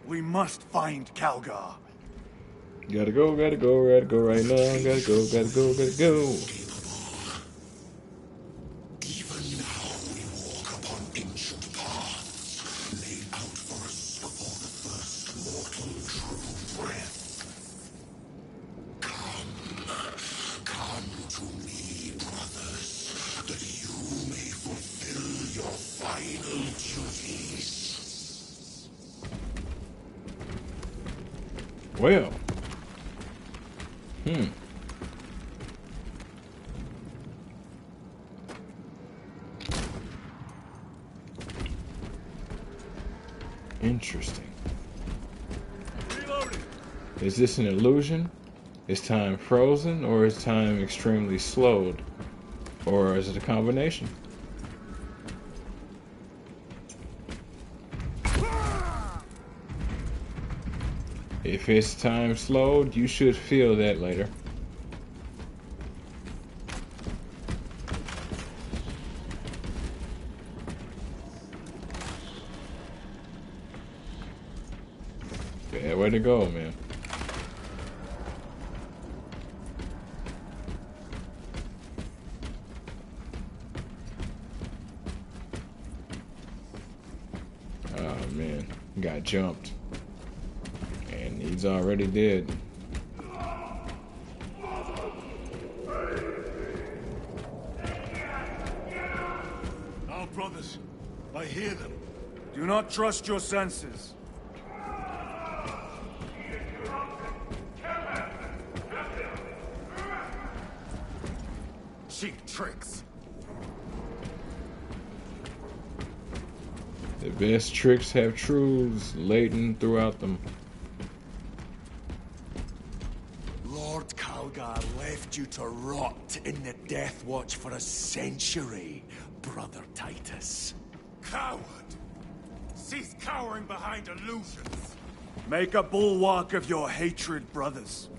We must find Calgar. Gotta go right now. Gotta go. Even now we walk upon ancient paths, laid out for us before the first mortal true breath. Come to me, brothers, that you may fulfill your final duties. Well. Interesting. Reloading. Is this an illusion? Is time frozen, or is time extremely slowed? Or is it a combination? If it's time slowed, you should feel that later. Bad way to go, man. Oh man, got jumped. And he's already dead. Our brothers. I hear them. Do not trust your senses. Cheap tricks. The best tricks have truths laden throughout them. Lord Calgar left you to rot in the Death Watch for a century, Brother Titus. Coward! Cease cowering behind illusions. Make a bulwark of your hatred, brothers.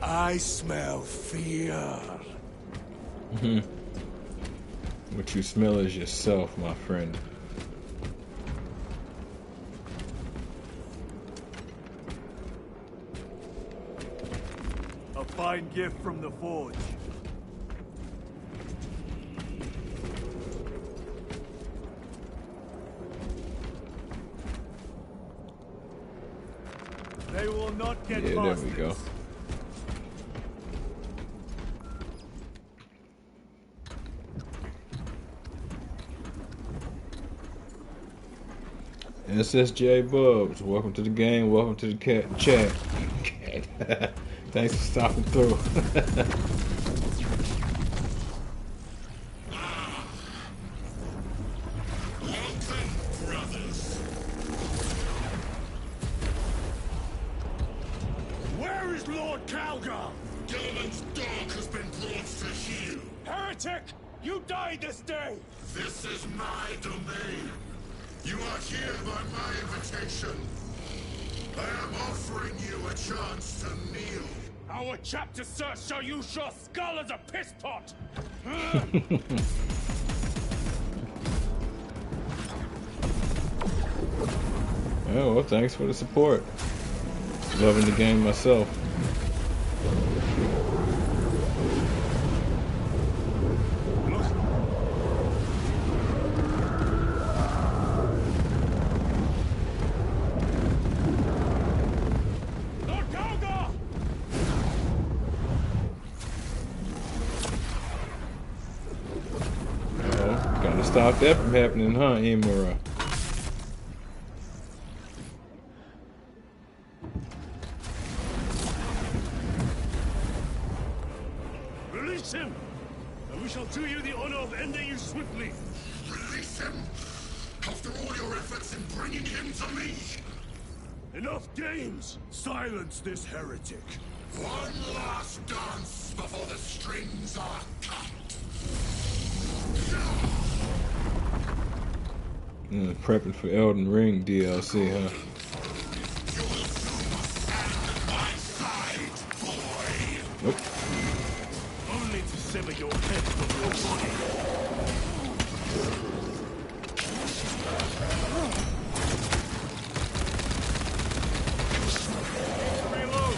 I smell fear. What you smell is yourself, my friend. A fine gift from the forge. They will not get Yeah, past there we go. this. SSJ Bubs, welcome to the game, welcome to the chat. Thanks for stopping through. heretic! You die this day! This is my domain. You are here by my invitation. I am offering you a chance to kneel. Our chapter, sir, shall use your skull as a piss pot! Oh, well, thanks for the support. Loving the game myself. Gotta stop that from happening, huh, Aurora? Release him, and we shall do you the honor of ending you swiftly. Release him? After all your efforts in bringing him to me? Enough games! Silence this heretic. One last dance before the strings are cut. Prepping for Elden Ring DLC, huh? Nope. Only to sever your head from your body. Reload.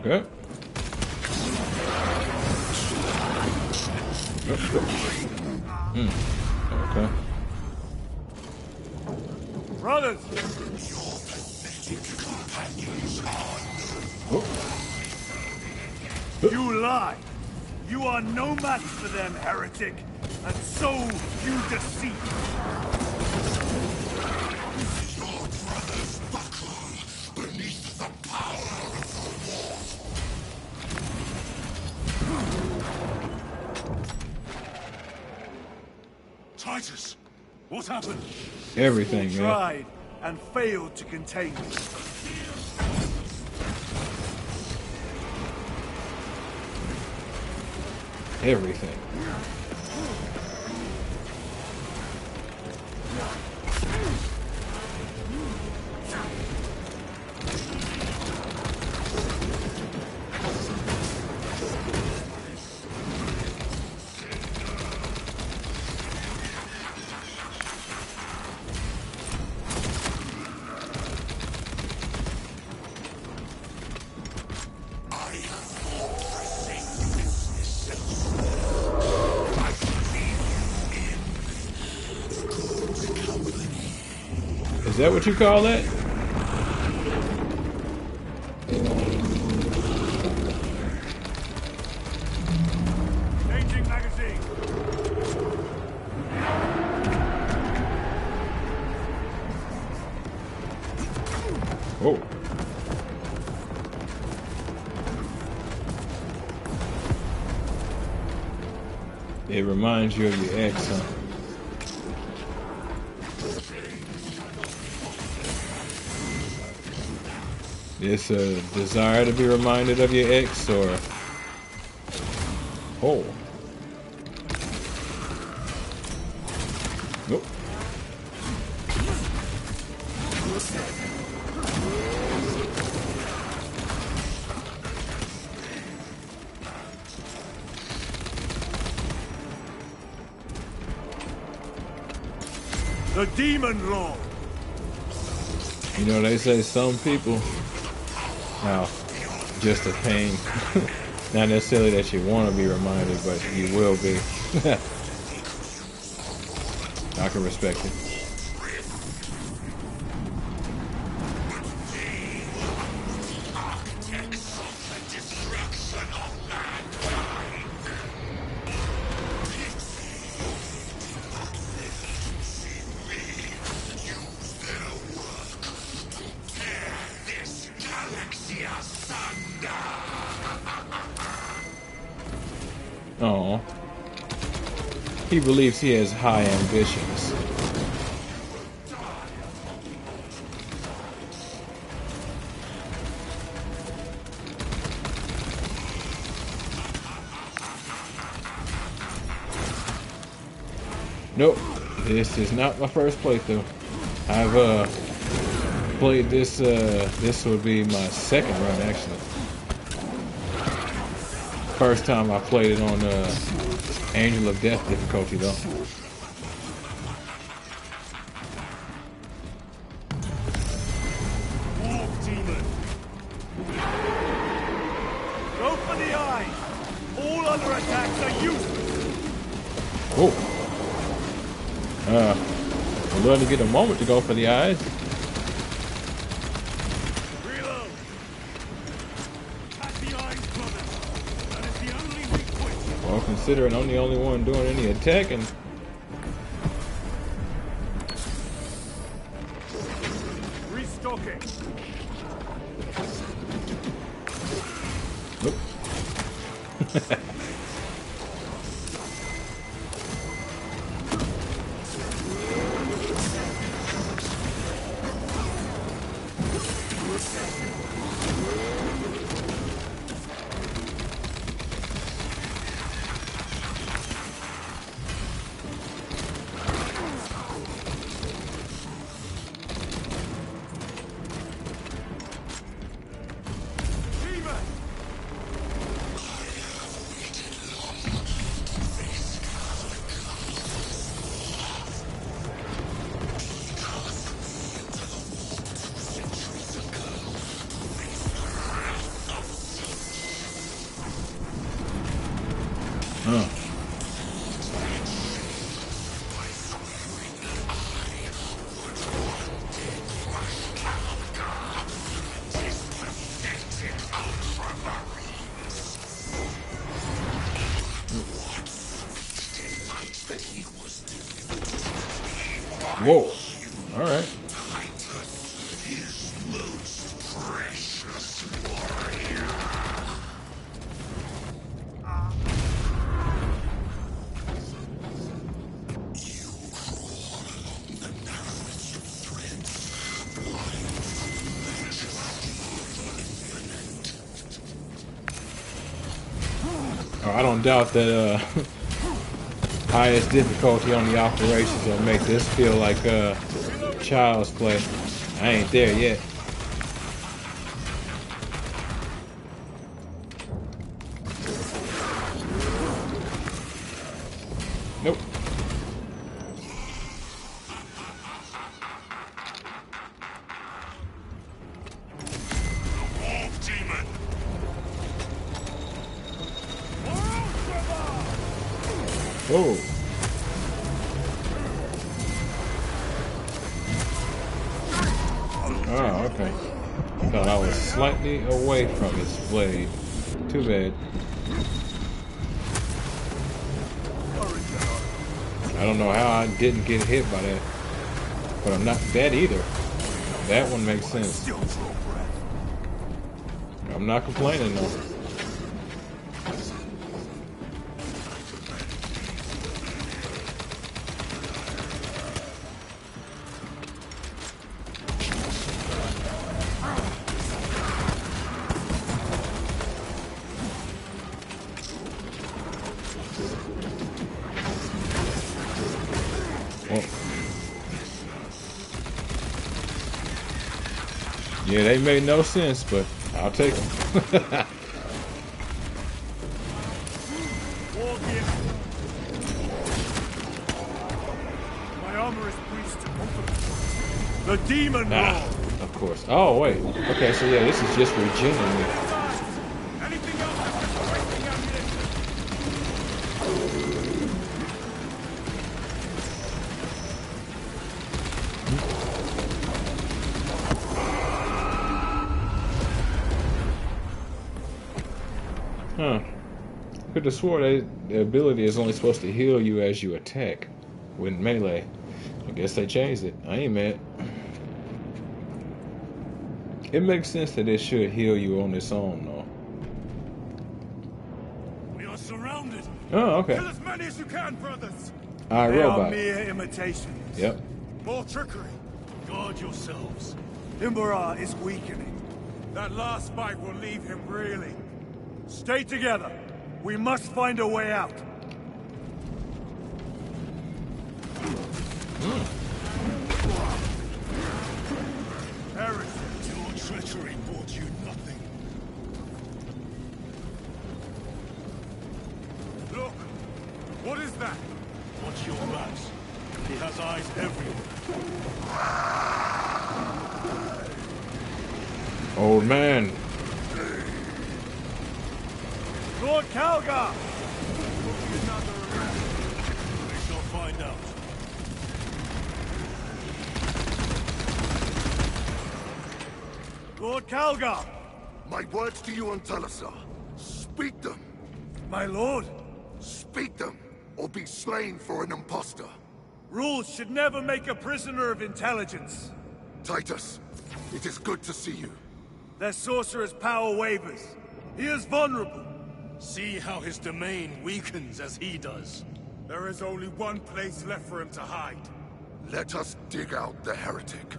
Okay. Okay. Brothers! You lie! You are no match for them, heretic, and so you deceive. Your brothers buckle beneath the power of the war. Titus, what happened? Everything, You man. tried and failed to contain me. Everything. Is that what you call that? Changing magazine. Oh. It reminds you of your ex, huh? It's a desire to be reminded of your ex, or... Oh. Nope. The Demon Lord. You know, they say some people... Now, just a pain. Not necessarily that you want to be reminded, but you will be. I can respect it. Oh, he believes he has high ambitions. Nope, this is not my first playthrough. I've played this. This would be my second run actually. First time I played it on Angel of Death difficulty though. Wolf demon. Go for the eye. All other attacks are useless. Oh. I'd love to get a moment to go for the eyes. Reload. At the eyes, brother. That is the only weak point. Well, considering I'm the only one doing any attacking. Restocking. Nope. Whoa. All right. Oh, I don't doubt that highest difficulty on the operations will make this feel like child's play. I ain't there yet. Nope. Wolf demon. Oh. Oh, okay. Thought I was slightly away from its blade. Too bad. I don't know how I didn't get hit by that. But I'm not that either. That one makes sense. I'm not complaining though. Yeah, they made no sense, but I'll take them. My armor is breached to confidence. The demon law. Of course. Oh, wait. Okay, so yeah, this is just regening me. Anything else that's wasting ammunition? Huh. Could have swore that the ability is only supposed to heal you as you attack with melee. I guess they changed it. I ain't mad. It makes sense that it should heal you on its own, though. We are surrounded. Oh, okay. Kill as many as you can, brothers. Alright, They robot. are mere imitations. Yep. More trickery. Guard yourselves. Aurora is weakening. That last fight will leave him reeling. Stay together. We must find a way out. Heretic, your treachery brought you nothing. Look! What is that? Watch your backs. He has eyes everywhere. Old man. Lord Calgar! We shall find out. Lord Calgar! My words to you on Talassa. Speak them. My lord! Speak them, or be slain for an impostor. Rules should never make a prisoner of intelligence. Titus, it is good to see you. Their sorcerer's power wavers. He is vulnerable. See how his domain weakens as he does. There is only one place left for him to hide. Let us dig out the heretic.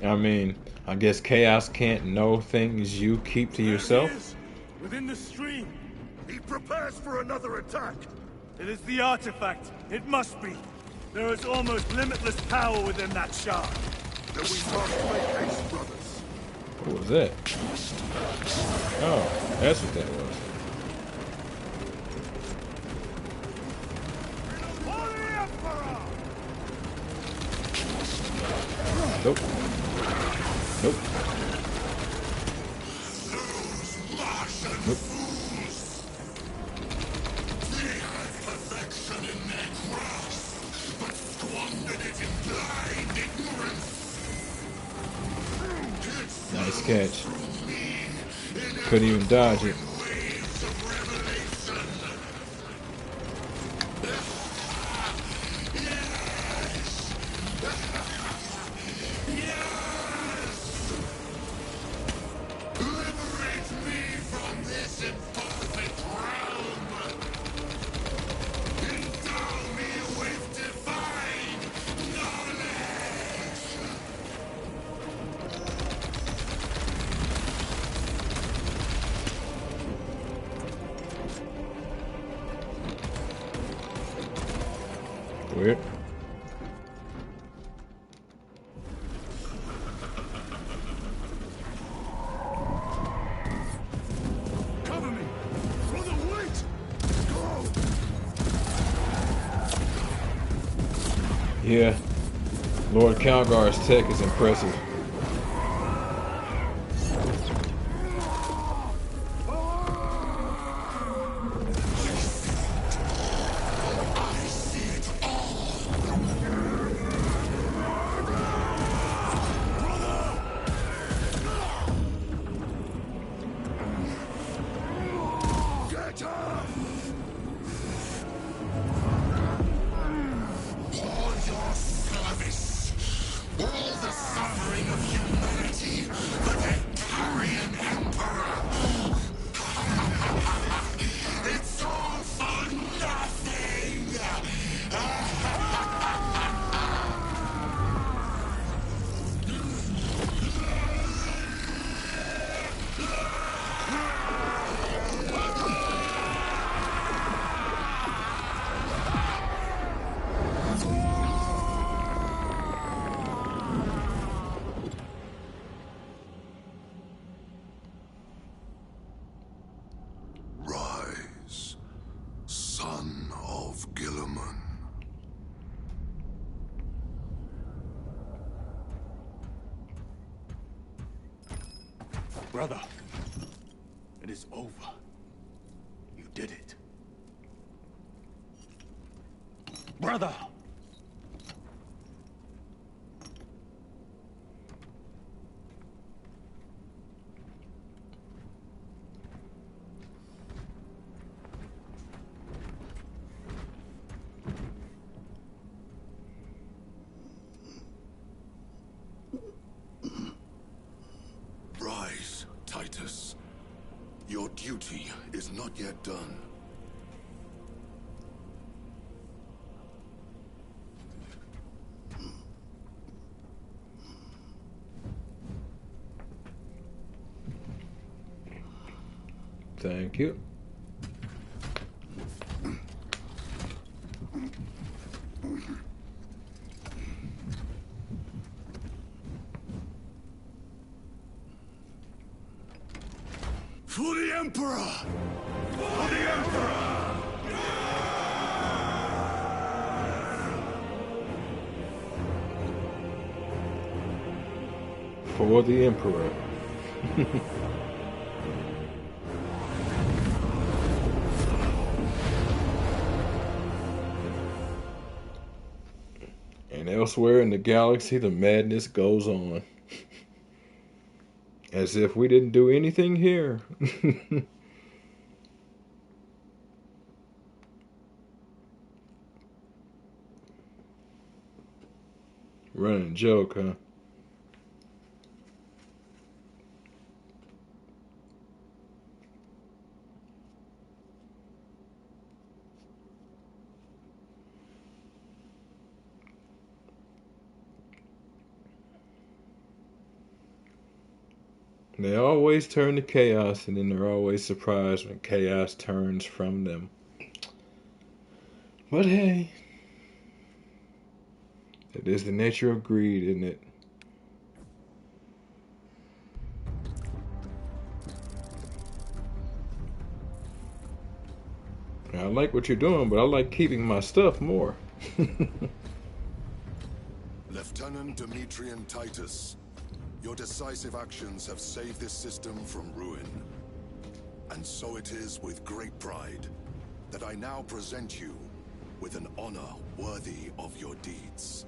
I mean, I guess Chaos can't know things you keep to yourself. There he is, within the stream. He prepares for another attack. It is the artifact. It must be. There is almost limitless power within that shard. Then we must make haste, brothers. What was that? Oh, that's what that was. Nope. Nope. Nope. They have perfection in their grasp, but squandered it in blind ignorance. Nice catch. Couldn't even dodge it. Waves of revelation. Liberate me from this imperfect realm. Endow me with divine knowledge. Weird. Cover me! Brother, wait! Go! Yeah. Lord Calgar's tech is impressive. Get up! All your service, all the suffering of humanity, the Victorian Emperor. It's all for nothing! Rise, son of Gilliman. Brother, it is over. You did it. Brother! Titus, your duty is not yet done. Thank you. For the Emperor! For the Emperor! For the Emperor. And elsewhere in the galaxy, the madness goes on. As if we didn't do anything here. Running joke, huh? They always turn to chaos, and then they're always surprised when chaos turns from them. But hey, it is the nature of greed, isn't it? I like what you're doing, but I like keeping my stuff more. Lieutenant Demetrian Titus, your decisive actions have saved this system from ruin. And so it is with great pride that I now present you with an honor worthy of your deeds.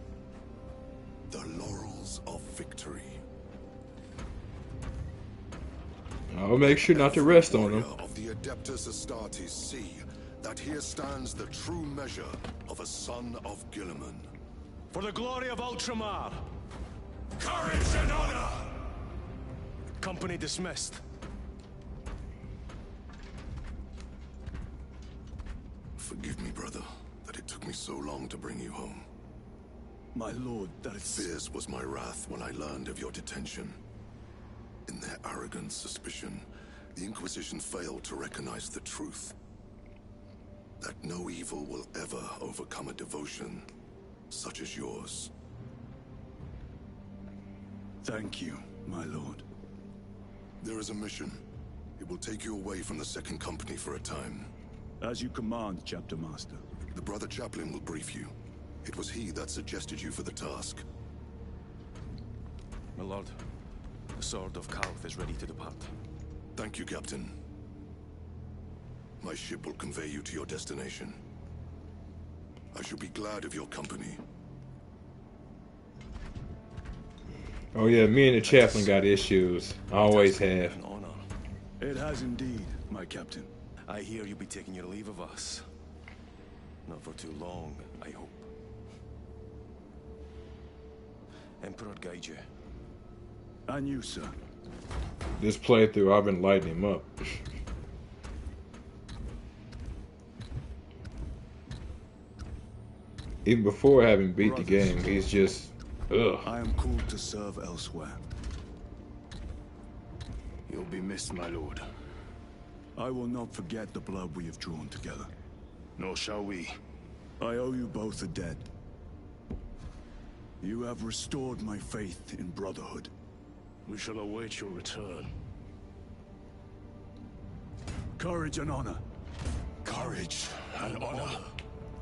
The laurels of victory. I'll make sure not to rest on them. Of the Adeptus Astartes see that here stands the true measure of a son of Guilliman. For the glory of Ultramar! Courage and honor! Company dismissed. Forgive me, brother, that it took me so long to bring you home. My lord, that is... Fierce was my wrath when I learned of your detention. In their arrogant suspicion, the Inquisition failed to recognize the truth. That no evil will ever overcome a devotion such as yours. Thank you, my lord. There is a mission. It will take you away from the Second Company for a time. As you command, Chapter Master. The Brother Chaplain will brief you. It was he that suggested you for the task. My lord, the Sword of Kalth is ready to depart. Thank you, Captain. My ship will convey you to your destination. I shall be glad of your company. Oh yeah, me and the chaplain got issues. I always have. An honor. It has indeed, my captain. I hear you'll be taking your leave of us. Not for too long, I hope. Emperor guide you. And you, sir. This playthrough, I've been lighting him up. Even before having beat the game, he's just, ugh. I am called to serve elsewhere. You'll be missed, my lord. I will not forget the blood we have drawn together. Nor shall we. I owe you both a debt. You have restored my faith in brotherhood. We shall await your return. Courage and honor. Courage and honor.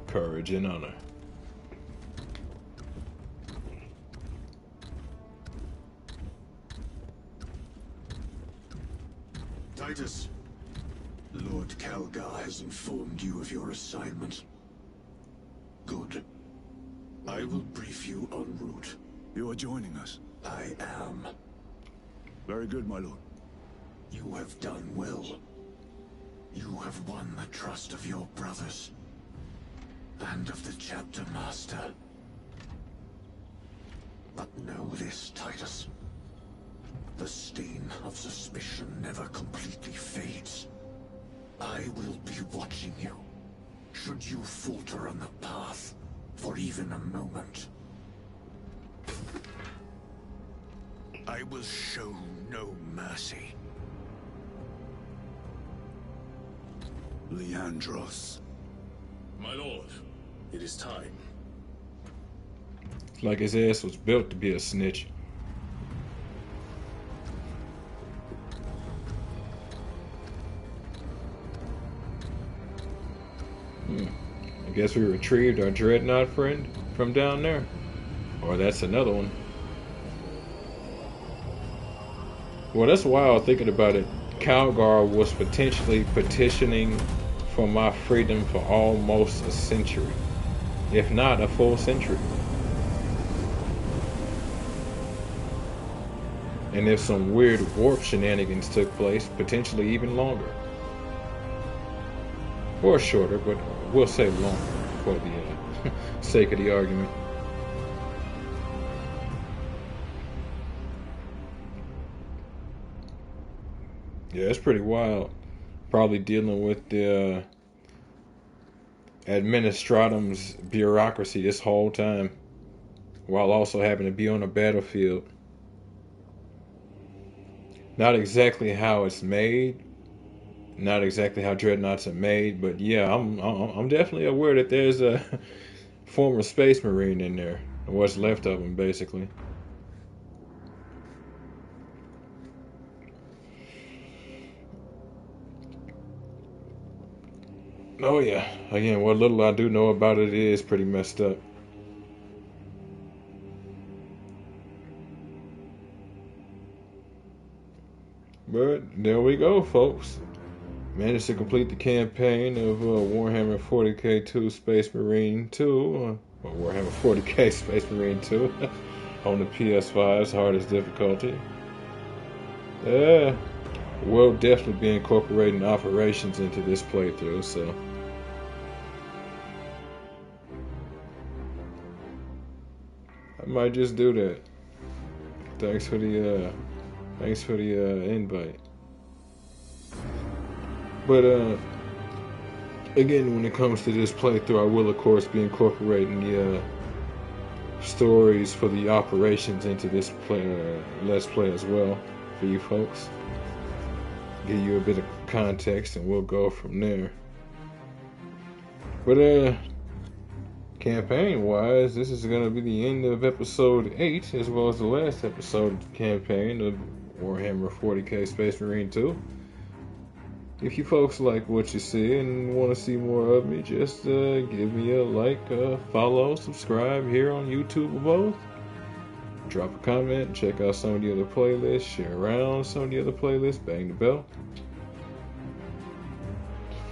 Courage and honor. Titus, Lord Calgar has informed you of your assignment. Good. I will brief you en route. You are joining us. I am. Very good, my lord. You have done well. You have won the trust of your brothers. And of the Chapter Master. But know this, Titus. The stain of suspicion never completely fades. I will be watching you, should you falter on the path for even a moment. I will show no mercy. Leandros. My lord, it is time. Like his ass was built to be a snitch. I guess we retrieved our dreadnought friend from down there. Or that's another one. Well, that's wild thinking about it. Calgar was potentially petitioning for my freedom for almost a century. If not a full century. And if some weird warp shenanigans took place, potentially even longer. Or shorter, but we'll say longer for the sake of the argument. Yeah, it's pretty wild. Probably dealing with the administratum's bureaucracy this whole time, while also having to be on a battlefield. Not exactly how it's made, not exactly how dreadnoughts are made, but yeah, I'm definitely aware that there's a former space marine in there, what's left of him, basically. Oh yeah, again, what little I do know about it is pretty messed up. But there we go, folks. Managed to complete the campaign of Warhammer 40k 2 Space Marine 2, or Warhammer 40k Space Marine 2 on the PS5's hardest difficulty. We'll definitely be incorporating operations into this playthrough, so I might just do that. Thanks for the invite. But again, when it comes to this playthrough, I will of course be incorporating the stories for the operations into this let's play as well for you folks. Give you a bit of context, and we'll go from there. But campaign-wise, this is going to be the end of episode 8, as well as the last episode of the campaign of Warhammer 40k Space Marine 2. If you folks like what you see and want to see more of me, just give me a like, follow, subscribe here on YouTube or both. Drop a comment, check out some of the other playlists, share around some of the other playlists, bang the bell.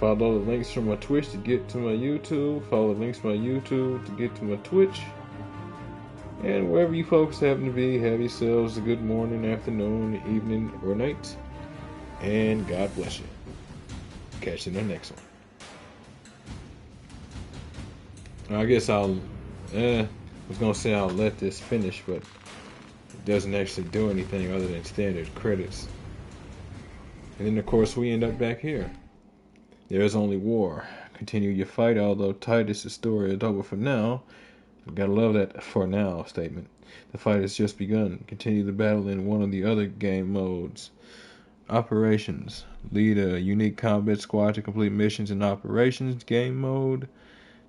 Follow the links from my Twitch to get to my YouTube. Follow the links from my YouTube to get to my Twitch. And wherever you folks happen to be, have yourselves a good morning, afternoon, evening, or night. And God bless you. Catch you in the next one. I guess I was going to say I'll let this finish, but it doesn't actually do anything other than standard credits. And then, of course, we end up back here. There is only war. Continue your fight, although Titus' story is over for now. You gotta love that "for now" statement. The fight has just begun. Continue the battle in one of the other game modes. Operations. Lead a unique combat squad to complete missions in Operations game mode.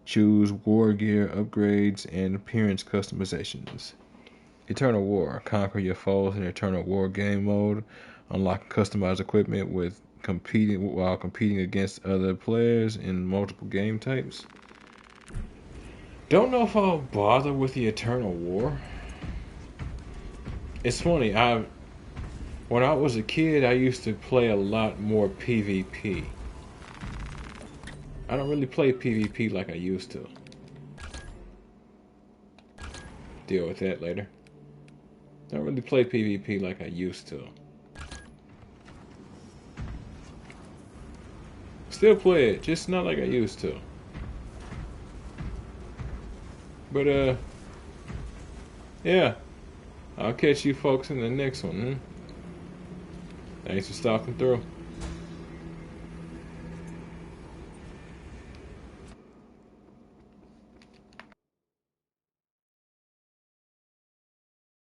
Choose war gear upgrades and appearance customizations. Eternal War. Conquer your foes in Eternal War game mode. Unlock customized equipment while competing against other players in multiple game types. Don't know if I'll bother with the Eternal War. It's funny, when I was a kid, I used to play a lot more PvP. I don't really play PvP like I used to. Deal with that later. Don't really play PvP like I used to. Still play it, just not like I used to. But yeah, I'll catch you folks in the next one. Thanks for stalking through.